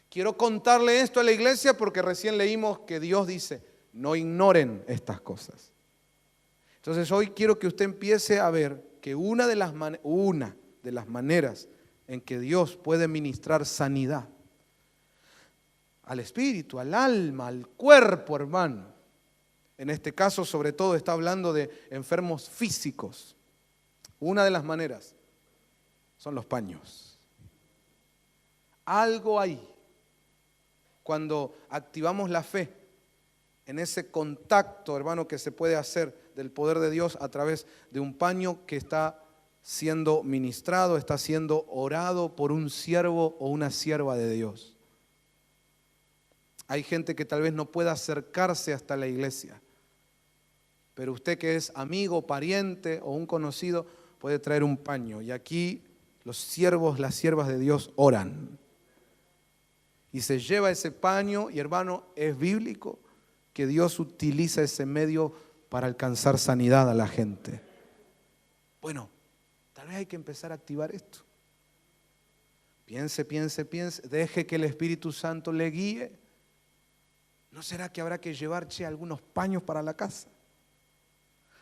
Quiero contarle esto a la iglesia porque recién leímos que Dios dice, no ignoren estas cosas. Entonces hoy quiero que usted empiece a ver que una de las maneras en que Dios puede ministrar sanidad al espíritu, al alma, al cuerpo, hermano. En este caso, sobre todo, está hablando de enfermos físicos. Una de las maneras son los paños. Algo hay cuando activamos la fe en ese contacto, hermano, que se puede hacer del poder de Dios a través de un paño que está siendo ministrado, está siendo orado por un siervo o una sierva de Dios. Hay gente que tal vez no pueda acercarse hasta la iglesia, Pero usted que es amigo, pariente o un conocido puede traer un paño. Y aquí los siervos, las siervas de Dios oran. Y se lleva ese paño y hermano, es bíblico que Dios utiliza ese medio para alcanzar sanidad a la gente. Bueno, tal vez hay que empezar a activar esto. Piense, deje que el Espíritu Santo le guíe. ¿No será que habrá que llevar algunos paños para la casa?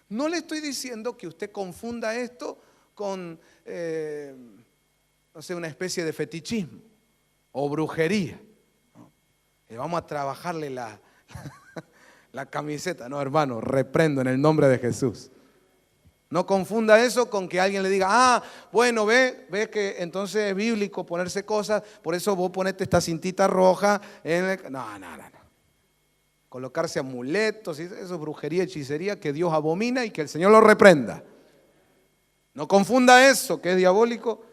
No le estoy diciendo que usted confunda esto con, no sé, una especie de fetichismo o brujería. ¿No? Vamos a trabajarle la camiseta. No, hermano, reprendo en el nombre de Jesús. No confunda eso con que alguien le diga, bueno, ve que entonces es bíblico ponerse cosas, por eso vos ponete esta cintita roja. No. Colocarse amuletos, eso es brujería, hechicería que Dios abomina y que el Señor lo reprenda. No confunda eso, que es diabólico,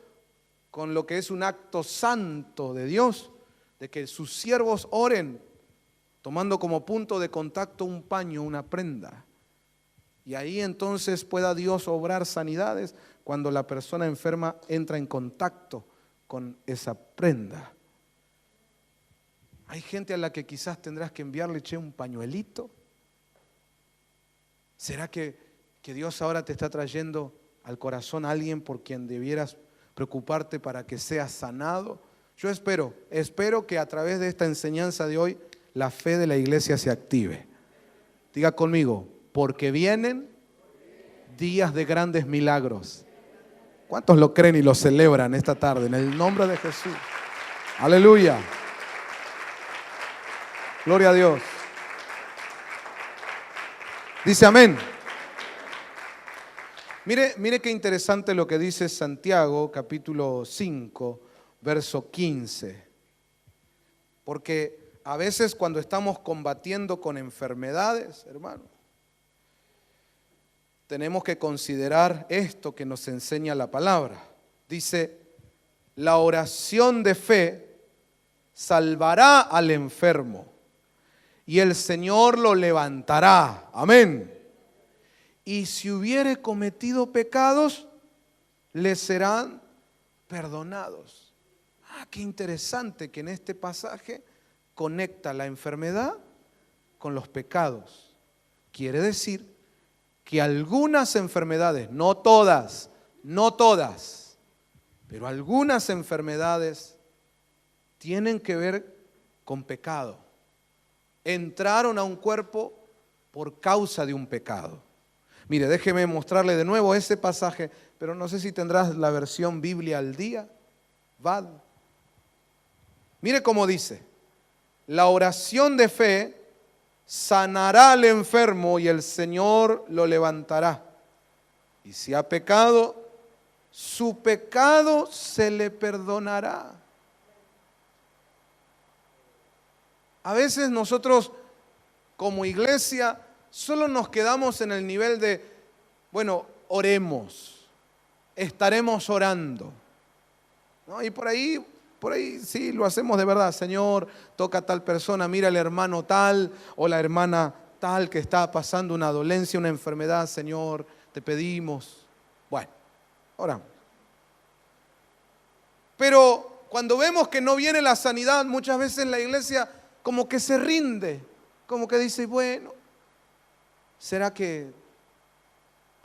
con lo que es un acto santo de Dios, de que sus siervos oren, tomando como punto de contacto un paño, una prenda. Y ahí entonces pueda Dios obrar sanidades cuando la persona enferma entra en contacto con esa prenda. Hay gente a la que quizás tendrás que enviarle un pañuelito. ¿Será que Dios ahora te está trayendo al corazón a alguien por quien debieras preocuparte para que seas sanado? Yo espero que a través de esta enseñanza de hoy la fe de la iglesia se active. Diga conmigo, porque vienen días de grandes milagros. ¿Cuántos lo creen y lo celebran esta tarde en el nombre de Jesús? Aleluya. Gloria a Dios. Dice amén. Mire qué interesante lo que dice Santiago, capítulo 5, verso 15. Porque a veces cuando estamos combatiendo con enfermedades, hermano, tenemos que considerar esto que nos enseña la palabra. Dice, la oración de fe salvará al enfermo y el Señor lo levantará. Amén. Y si hubiere cometido pecados, le serán perdonados. Qué interesante que en este pasaje conecta la enfermedad con los pecados. Quiere decir que algunas enfermedades, no todas, pero algunas enfermedades tienen que ver con pecado. Entraron a un cuerpo por causa de un pecado. Mire, déjeme mostrarle de nuevo ese pasaje, pero no sé si tendrás la versión Biblia al día. VAD. Mire cómo dice, la oración de fe sanará al enfermo y el Señor lo levantará. Y si ha pecado, su pecado se le perdonará. A veces nosotros como iglesia solo nos quedamos en el nivel de, bueno, oremos, estaremos orando, ¿no? Y por ahí sí lo hacemos de verdad. Señor, toca a tal persona, mira al hermano tal o la hermana tal que está pasando una dolencia, una enfermedad, Señor, te pedimos. Bueno, oramos. Pero cuando vemos que no viene la sanidad, muchas veces la iglesia como que se rinde, como que dice, bueno, ¿será que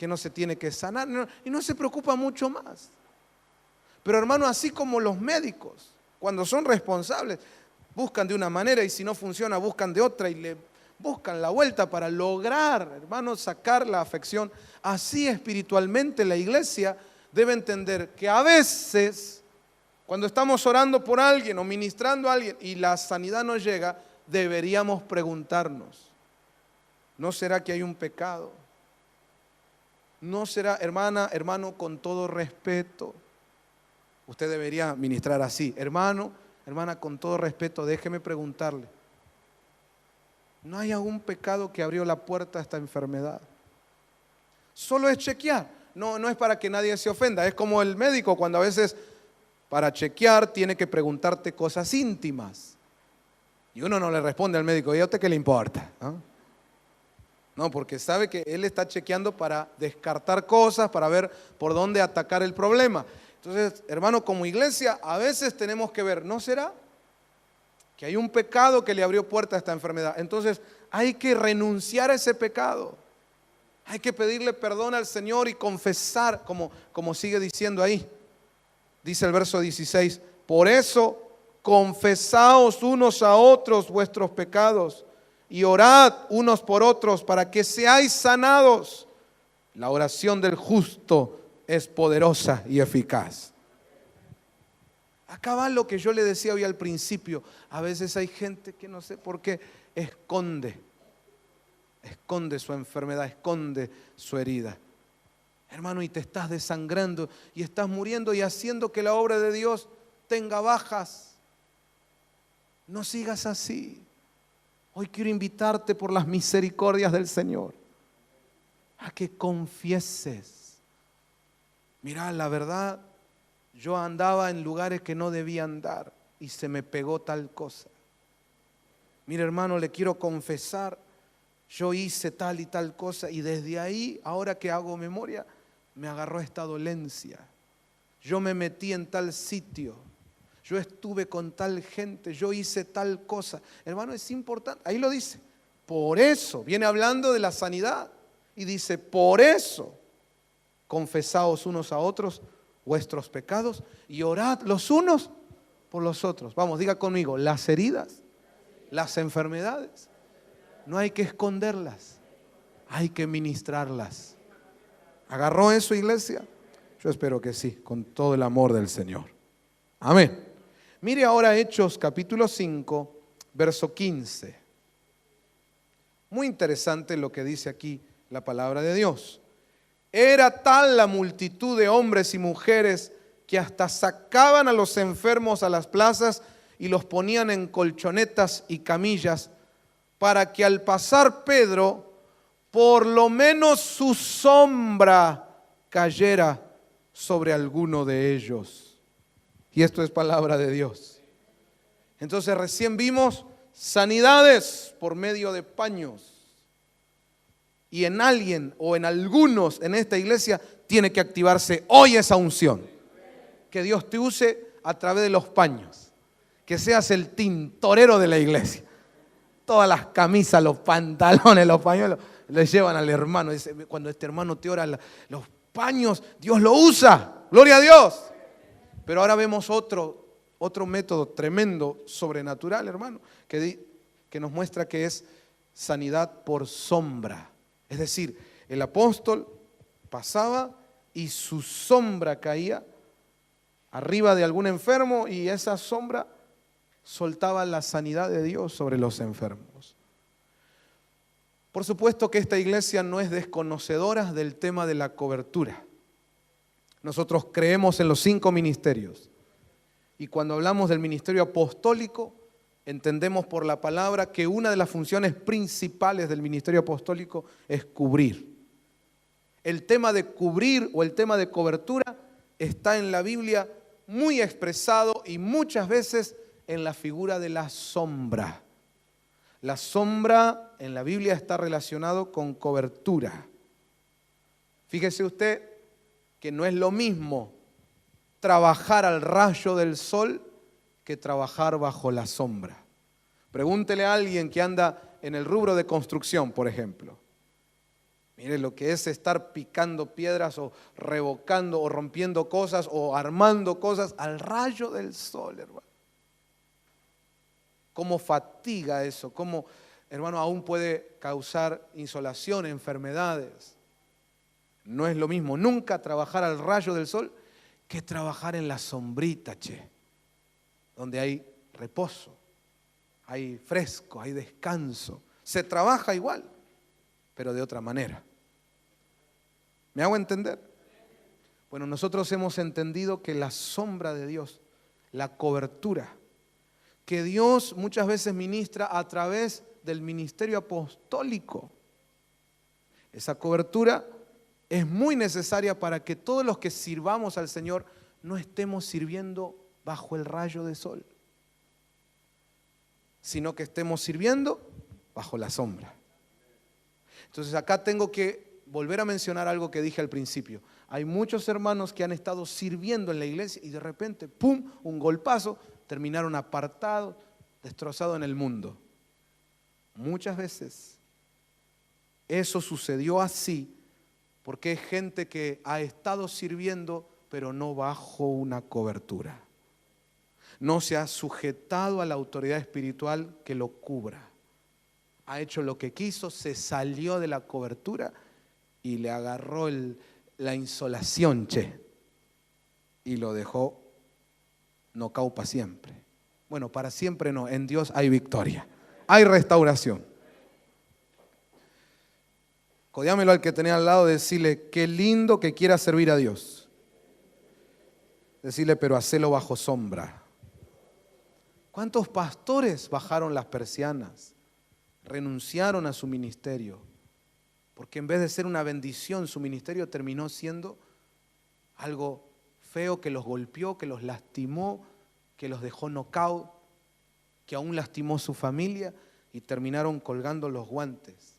no se tiene que sanar? Y no se preocupa mucho más. Pero hermano, así como los médicos, cuando son responsables, buscan de una manera y si no funciona, buscan de otra y le buscan la vuelta para lograr, hermano, sacar la afección. Así espiritualmente la iglesia debe entender que a veces, cuando estamos orando por alguien o ministrando a alguien y la sanidad no llega, deberíamos preguntarnos, ¿no será que hay un pecado? ¿No será, hermano, con todo respeto? Usted debería ministrar así, hermana, con todo respeto, déjeme preguntarle, ¿no hay algún pecado que abrió la puerta a esta enfermedad? Solo es chequear, no es para que nadie se ofenda, es como el médico cuando a veces para chequear tiene que preguntarte cosas íntimas y uno no le responde al médico, ¿y a usted qué le importa? ¿No? No, porque sabe que Él está chequeando para descartar cosas, para ver por dónde atacar el problema. Entonces, hermano, como iglesia, a veces tenemos que ver, ¿no será que hay un pecado que le abrió puerta a esta enfermedad? Entonces, hay que renunciar a ese pecado. Hay que pedirle perdón al Señor y confesar, como sigue diciendo ahí. Dice el verso 16, por eso confesaos unos a otros vuestros pecados y orad unos por otros para que seáis sanados. La oración del justo es poderosa y eficaz. Acá va lo que yo le decía hoy al principio. A veces hay gente que no sé por qué esconde su enfermedad, esconde su herida. Hermano, y te estás desangrando y estás muriendo y haciendo que la obra de Dios tenga bajas. No sigas así. Hoy quiero invitarte por las misericordias del Señor a que confieses. Mirá, la verdad, yo andaba en lugares que no debía andar y se me pegó tal cosa. Mira, hermano, le quiero confesar, yo hice tal y tal cosa y desde ahí, ahora que hago memoria, me agarró esta dolencia. Yo me metí en tal sitio. Yo estuve con tal gente, yo hice tal cosa. Hermano, es importante, ahí lo dice. Por eso, viene hablando de la sanidad. Y dice, por eso, confesaos unos a otros vuestros pecados y orad los unos por los otros. Vamos, diga conmigo, las heridas, las enfermedades, no hay que esconderlas, hay que ministrarlas. ¿Agarró eso, iglesia? Yo espero que sí, con todo el amor del Señor. Amén. Mire ahora Hechos capítulo 5, verso 15. Muy interesante lo que dice aquí la palabra de Dios. Era tal la multitud de hombres y mujeres que hasta sacaban a los enfermos a las plazas y los ponían en colchonetas y camillas para que al pasar Pedro, por lo menos su sombra cayera sobre alguno de ellos. Y esto es palabra de Dios. Entonces recién vimos sanidades por medio de paños. Y en alguien o en algunos en esta iglesia tiene que activarse hoy esa unción. Que Dios te use a través de los paños. Que seas el tintorero de la iglesia. Todas las camisas, los pantalones, los pañuelos, le llevan al hermano. Dice, cuando este hermano te ora, los paños, Dios lo usa. Gloria a Dios. Pero ahora vemos otro método tremendo, sobrenatural, hermano, que nos muestra que es sanidad por sombra. Es decir, el apóstol pasaba y su sombra caía arriba de algún enfermo y esa sombra soltaba la sanidad de Dios sobre los enfermos. Por supuesto que esta iglesia no es desconocedora del tema de la cobertura. Nosotros creemos en los 5 ministerios. Y cuando hablamos del ministerio apostólico, entendemos por la palabra que una de las funciones principales del ministerio apostólico es cubrir. El tema de cubrir o el tema de cobertura está en la Biblia muy expresado y muchas veces en la figura de la sombra. La sombra en la Biblia está relacionado con cobertura. Fíjese usted que no es lo mismo trabajar al rayo del sol que trabajar bajo la sombra. Pregúntele a alguien que anda en el rubro de construcción, por ejemplo. Mire lo que es estar picando piedras o revocando o rompiendo cosas o armando cosas al rayo del sol, hermano. Cómo fatiga eso, cómo, hermano, aún puede causar insolación, enfermedades. No es lo mismo nunca trabajar al rayo del sol que trabajar en la sombrita, donde hay reposo, hay fresco, hay descanso. Se trabaja igual, pero de otra manera. ¿Me hago entender? Bueno, nosotros hemos entendido que la sombra de Dios, la cobertura, que Dios muchas veces ministra a través del ministerio apostólico. Esa cobertura es muy necesaria para que todos los que sirvamos al Señor no estemos sirviendo bajo el rayo del sol, sino que estemos sirviendo bajo la sombra. Entonces acá tengo que volver a mencionar algo que dije al principio. Hay muchos hermanos que han estado sirviendo en la iglesia y de repente, ¡pum!, un golpazo, terminaron apartados, destrozados en el mundo. Muchas veces eso sucedió así porque es gente que ha estado sirviendo pero no bajo una cobertura. No se ha sujetado a la autoridad espiritual que lo cubra. Ha hecho lo que quiso, se salió de la cobertura y le agarró la insolación, y lo dejó nocao para siempre. Bueno, para siempre no, en Dios hay victoria, hay restauración. Codiámelo al que tenía al lado, decirle, qué lindo que quiera servir a Dios. Decirle, pero hacelo bajo sombra. ¿Cuántos pastores bajaron las persianas? Renunciaron a su ministerio, porque en vez de ser una bendición, su ministerio terminó siendo algo feo que los golpeó, que los lastimó, que los dejó knockout, que aún lastimó su familia y terminaron colgando los guantes.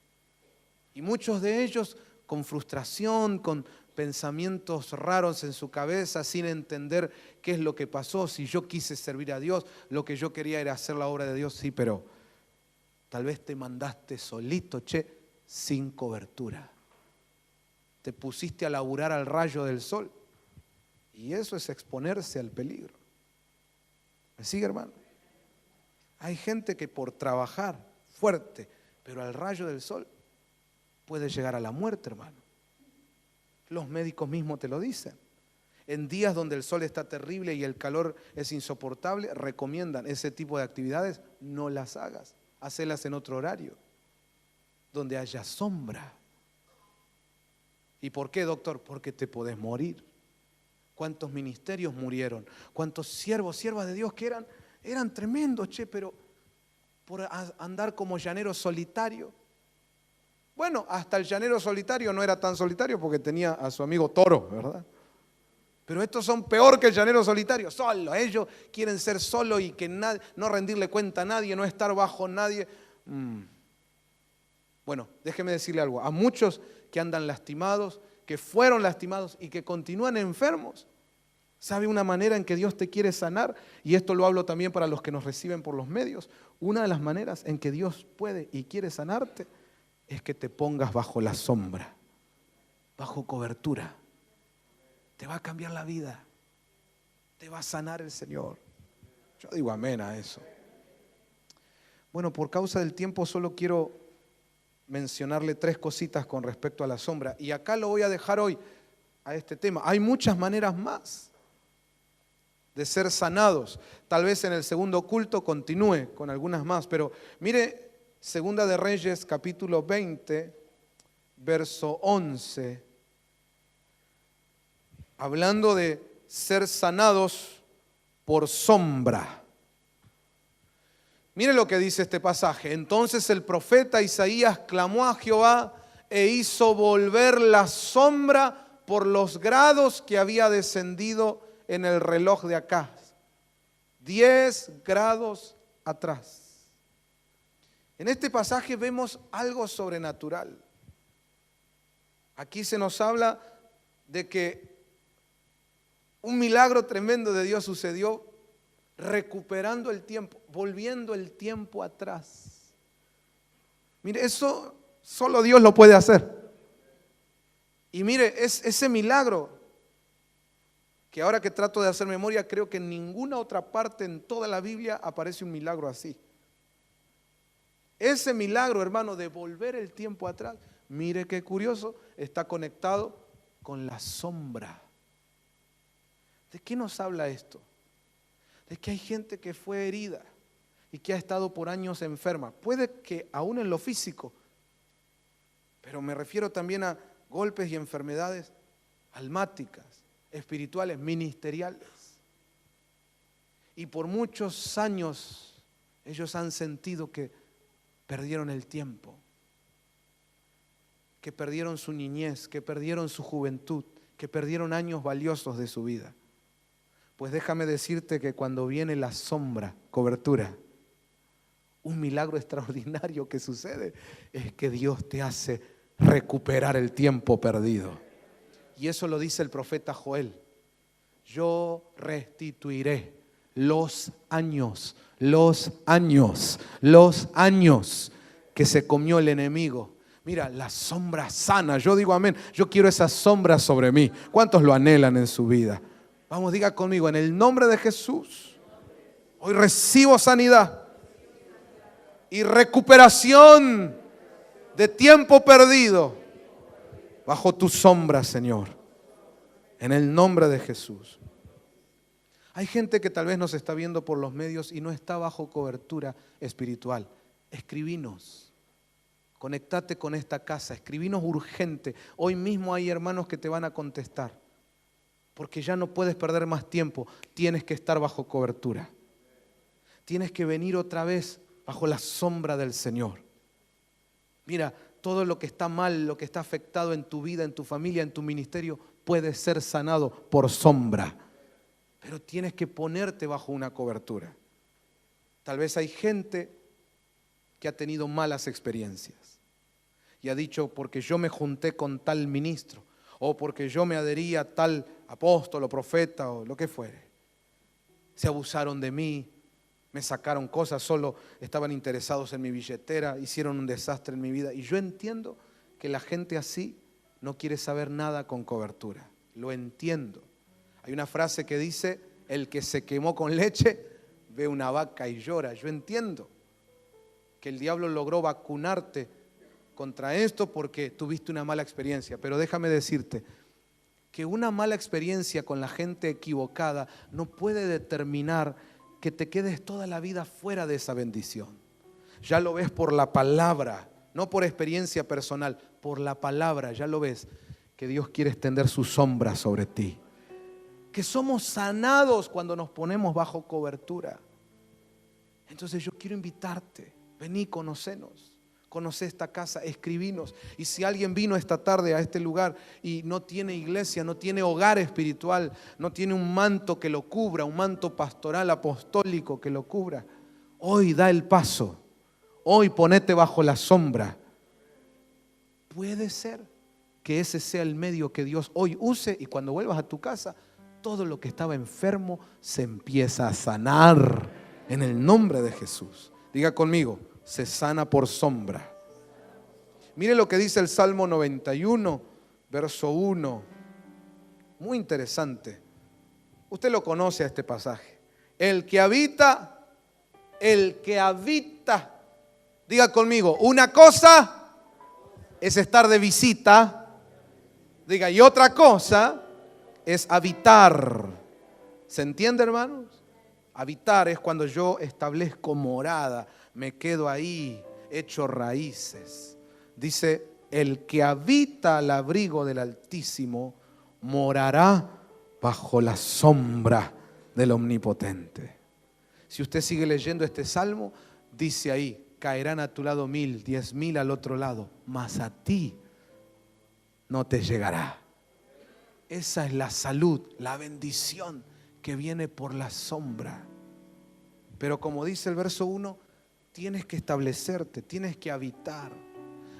Y muchos de ellos con frustración, con pensamientos raros en su cabeza, sin entender qué es lo que pasó. Si yo quise servir a Dios, lo que yo quería era hacer la obra de Dios, sí, pero tal vez te mandaste solito, sin cobertura. Te pusiste a laburar al rayo del sol. Y eso es exponerse al peligro. ¿Me sigue, hermano? Hay gente que por trabajar fuerte, pero al rayo del sol, puede llegar a la muerte, hermano. Los médicos mismos te lo dicen. En días donde el sol está terrible y el calor es insoportable, recomiendan ese tipo de actividades, no las hagas. Hacelas en otro horario, donde haya sombra. ¿Y por qué, doctor? Porque te podés morir. ¿Cuántos ministerios murieron? ¿Cuántos siervas de Dios que eran tremendos, pero por andar como llanero solitario? Bueno, hasta el llanero solitario no era tan solitario porque tenía a su amigo Toro, ¿verdad? Pero estos son peor que el llanero solitario, solo. Ellos quieren ser solos y que no rendirle cuenta a nadie, no estar bajo nadie. Bueno, déjeme decirle algo. A muchos que andan lastimados, que fueron lastimados y que continúan enfermos, ¿sabe una manera en que Dios te quiere sanar? Y esto lo hablo también para los que nos reciben por los medios. Una de las maneras en que Dios puede y quiere sanarte es que te pongas bajo la sombra, bajo cobertura. Te va a cambiar la vida, te va a sanar el Señor. Yo digo amén a eso. Bueno, por causa del tiempo solo quiero mencionarle 3 cositas con respecto a la sombra. Y acá lo voy a dejar hoy a este tema. Hay muchas maneras más de ser sanados. Tal vez en el segundo culto continúe con algunas más, pero mire, Segunda de Reyes, capítulo 20, verso 11. Hablando de ser sanados por sombra. Mire lo que dice este pasaje. Entonces el profeta Isaías clamó a Jehová e hizo volver la sombra por los grados que había descendido en el reloj de Acaz. 10 grados atrás. En este pasaje vemos algo sobrenatural. Aquí se nos habla de que un milagro tremendo de Dios sucedió recuperando el tiempo, volviendo el tiempo atrás. Mire, eso solo Dios lo puede hacer. Y mire, es ese milagro que ahora que trato de hacer memoria, creo que en ninguna otra parte en toda la Biblia aparece un milagro así. Ese milagro, hermano, de volver el tiempo atrás, mire qué curioso, está conectado con la sombra. ¿De qué nos habla esto? De que hay gente que fue herida y que ha estado por años enferma. Puede que aún en lo físico, pero me refiero también a golpes y enfermedades almáticas, espirituales, ministeriales. Y por muchos años ellos han sentido que perdieron el tiempo, que perdieron su niñez, que perdieron su juventud, que perdieron años valiosos de su vida. Pues déjame decirte que cuando viene la sombra, cobertura, un milagro extraordinario que sucede es que Dios te hace recuperar el tiempo perdido. Y eso lo dice el profeta Joel. Yo restituiré los años que se comió el enemigo. Mira, la sombra sana. Yo digo amén. Yo quiero esa sombra sobre mí. ¿Cuántos lo anhelan en su vida? Vamos, diga conmigo, en el nombre de Jesús, hoy recibo sanidad y recuperación de tiempo perdido bajo tu sombra, Señor. En el nombre de Jesús. Hay gente que tal vez nos está viendo por los medios y no está bajo cobertura espiritual. Escribinos. Conectate con esta casa. Escribinos urgente. Hoy mismo hay hermanos que te van a contestar. Porque ya no puedes perder más tiempo. Tienes que estar bajo cobertura. Tienes que venir otra vez bajo la sombra del Señor. Mira, todo lo que está mal, lo que está afectado en tu vida, en tu familia, en tu ministerio, puede ser sanado por sombra. Pero tienes que ponerte bajo una cobertura. Tal vez hay gente que ha tenido malas experiencias y ha dicho, porque yo me junté con tal ministro, o porque yo me adherí a tal apóstol o profeta o lo que fuere. Se abusaron de mí, me sacaron cosas, solo estaban interesados en mi billetera, hicieron un desastre en mi vida. Y yo entiendo que la gente así no quiere saber nada con cobertura. Lo entiendo. Hay una frase que dice, el que se quemó con leche ve una vaca y llora. Yo entiendo que el diablo logró vacunarte contra esto porque tuviste una mala experiencia. Pero déjame decirte que una mala experiencia con la gente equivocada no puede determinar que te quedes toda la vida fuera de esa bendición. Ya lo ves por la palabra, no por experiencia personal, por la palabra, ya lo ves, que Dios quiere extender su sombra sobre ti. Que somos sanados cuando nos ponemos bajo cobertura. Entonces yo quiero invitarte, vení, conocenos. Conoce esta casa, escribinos. Y si alguien vino esta tarde a este lugar y no tiene iglesia, no tiene hogar espiritual, no tiene un manto que lo cubra, un manto pastoral, apostólico que lo cubra, hoy da el paso. Hoy ponete bajo la sombra. Puede ser que ese sea el medio que Dios hoy use y cuando vuelvas a tu casa, todo lo que estaba enfermo se empieza a sanar en el nombre de Jesús. Diga conmigo, se sana por sombra. Mire lo que dice el Salmo 91, verso 1. Muy interesante. Usted lo conoce a este pasaje. El que habita, diga conmigo, una cosa es estar de visita, diga, y otra cosa es habitar. ¿Se entiende, hermanos? Habitar es cuando yo establezco morada, me quedo ahí, echo raíces. Dice, el que habita al abrigo del Altísimo morará bajo la sombra del Omnipotente. Si usted sigue leyendo este salmo, dice ahí, caerán a tu lado 1000, 10,000 al otro lado, mas a ti no te llegará. Esa es la salud, la bendición que viene por la sombra. Pero como dice el verso 1, tienes que establecerte, tienes que habitar.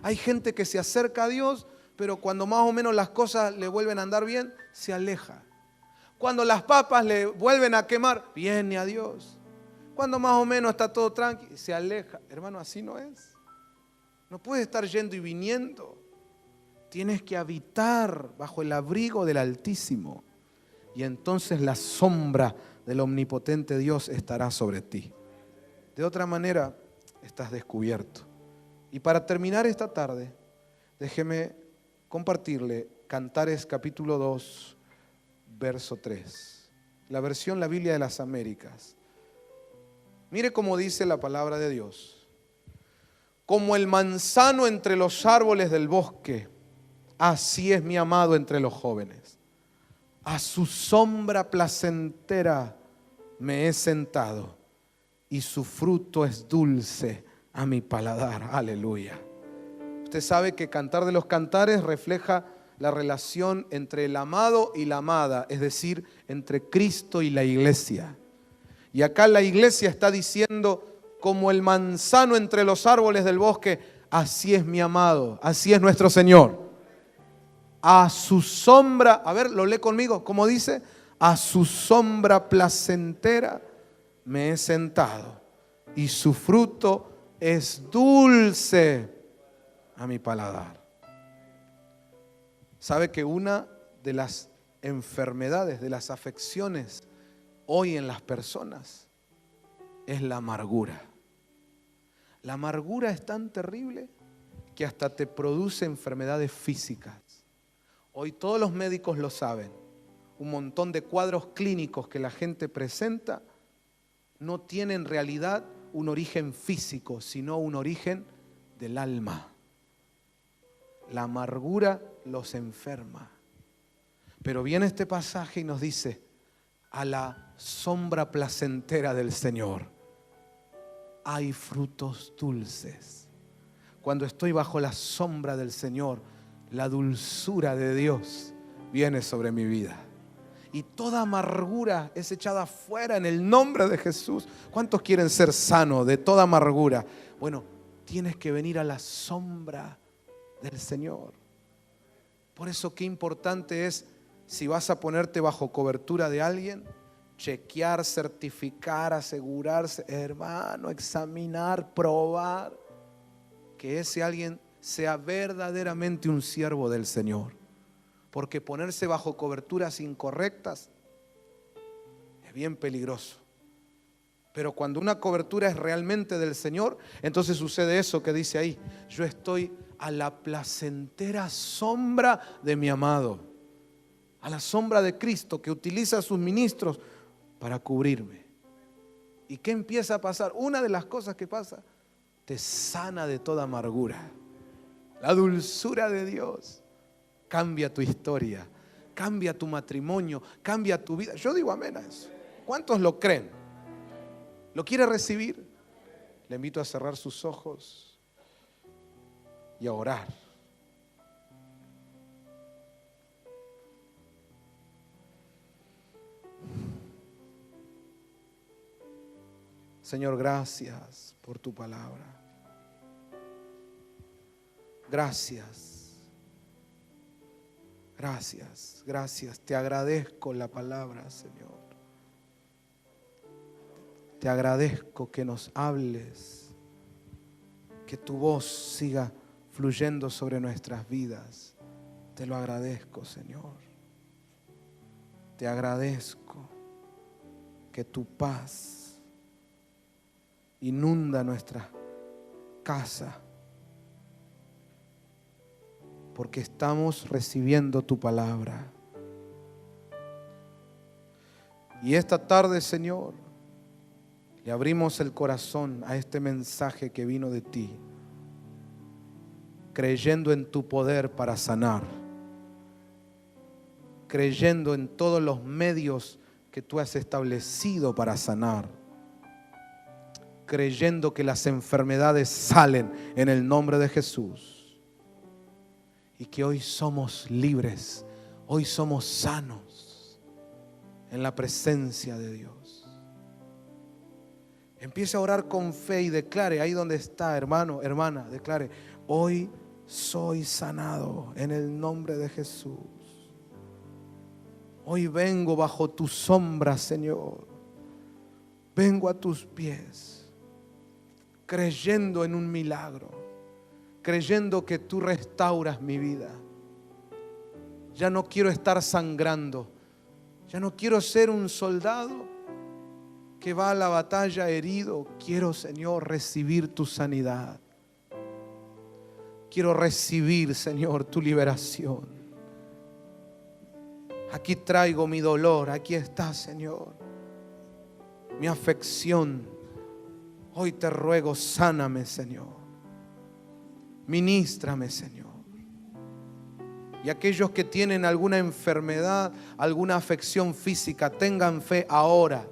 Hay gente que se acerca a Dios, pero cuando más o menos las cosas le vuelven a andar bien, se aleja. Cuando las papas le vuelven a quemar, viene a Dios. Cuando más o menos está todo tranquilo, se aleja. Hermano, así no es. No puedes estar yendo y viniendo. Tienes que habitar bajo el abrigo del Altísimo. Y entonces la sombra del omnipotente Dios estará sobre ti. De otra manera, estás descubierto. Y para terminar esta tarde, déjeme compartirle Cantares capítulo 2, verso 3. La versión La Biblia de las Américas. Mire cómo dice la palabra de Dios. Como el manzano entre los árboles del bosque, así es mi amado entre los jóvenes. A su sombra placentera me he sentado y su fruto es dulce a mi paladar. Aleluya. Usted sabe que Cantar de los Cantares refleja la relación entre el amado y la amada, es decir, entre Cristo y la iglesia. Y acá la iglesia está diciendo, como el manzano entre los árboles del bosque, Así es mi amado, así es nuestro Señor. A su sombra, a ver, lo lee conmigo, ¿cómo dice? A su sombra placentera me he sentado y su fruto es dulce a mi paladar. ¿Sabe que una de las enfermedades, de las afecciones hoy en las personas es la amargura? La amargura es tan terrible que hasta te produce enfermedades físicas. Hoy todos los médicos lo saben. Un montón de cuadros clínicos que la gente presenta no tienen en realidad un origen físico, sino un origen del alma. La amargura los enferma. Pero viene este pasaje y nos dice: a la sombra placentera del Señor hay frutos dulces. Cuando estoy bajo la sombra del Señor, la dulzura de Dios viene sobre mi vida. Y toda amargura es echada fuera en el nombre de Jesús. ¿Cuántos quieren ser sanos de toda amargura? Bueno, tienes que venir a la sombra del Señor. Por eso qué importante es, si vas a ponerte bajo cobertura de alguien, chequear, certificar, asegurarse, hermano, examinar, probar que ese alguien sea verdaderamente un siervo del Señor. Porque ponerse bajo coberturas incorrectas es bien peligroso. Pero cuando una cobertura es realmente del Señor, entonces sucede eso que dice ahí: yo estoy a la placentera sombra de mi amado, a la sombra de Cristo, que utiliza a sus ministros para cubrirme. ¿Y qué empieza a pasar? Una de las cosas que pasa: te sana de toda amargura. La dulzura de Dios cambia tu historia, cambia tu matrimonio, cambia tu vida. Yo digo amén a eso. ¿Cuántos lo creen? ¿Lo quiere recibir? Le invito a cerrar sus ojos y a orar. Señor, gracias por tu palabra. Gracias. Gracias, gracias. Te agradezco la palabra, Señor. Te agradezco que nos hables, que tu voz siga fluyendo sobre nuestras vidas. Te lo agradezco, Señor. Te agradezco que tu paz inunda nuestra casa, porque estamos recibiendo tu palabra. Y esta tarde, Señor, le abrimos el corazón a este mensaje que vino de ti, creyendo en tu poder para sanar, creyendo en todos los medios que tú has establecido para sanar, creyendo que las enfermedades salen en el nombre de Jesús. Y que hoy somos libres, hoy somos sanos en la presencia de Dios. Empiece a orar con fe y declare ahí donde está, hermano, hermana, declare: hoy soy sanado en el nombre de Jesús. Hoy vengo bajo tu sombra, Señor. Vengo a tus pies, creyendo en un milagro, creyendo que tú restauras mi vida. Ya no quiero estar sangrando. Ya no quiero ser un soldado que va a la batalla herido. Quiero, Señor, recibir tu sanidad. Quiero recibir, Señor, tu liberación. Aquí traigo mi dolor. Aquí está, Señor, mi afección. Hoy te ruego, sáname, Señor. Ministrame, Señor. Y aquellos que tienen alguna enfermedad, alguna afección física, tengan fe ahora.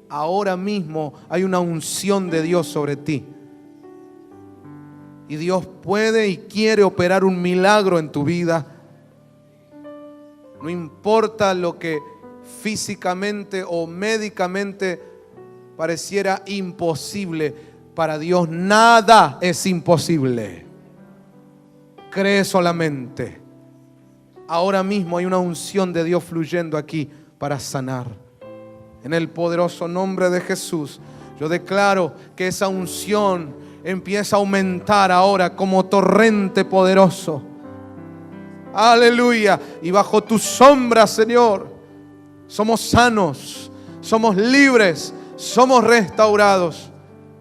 Ahora mismo hay una unción de Dios sobre ti. Y Dios puede y quiere operar un milagro en tu vida. No importa lo que físicamente o médicamente pareciera imposible, para Dios nada es imposible. cree solamente. Ahora mismo hay una unción de Dios fluyendo aquí para sanar. En el poderoso nombre de Jesús, yo declaro que esa unción empieza a aumentar ahora como torrente poderoso. Aleluya. Y bajo tu sombra, Señor, somos sanos, somos libres, somos restaurados.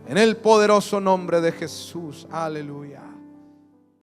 En el poderoso nombre de Jesús. Aleluya.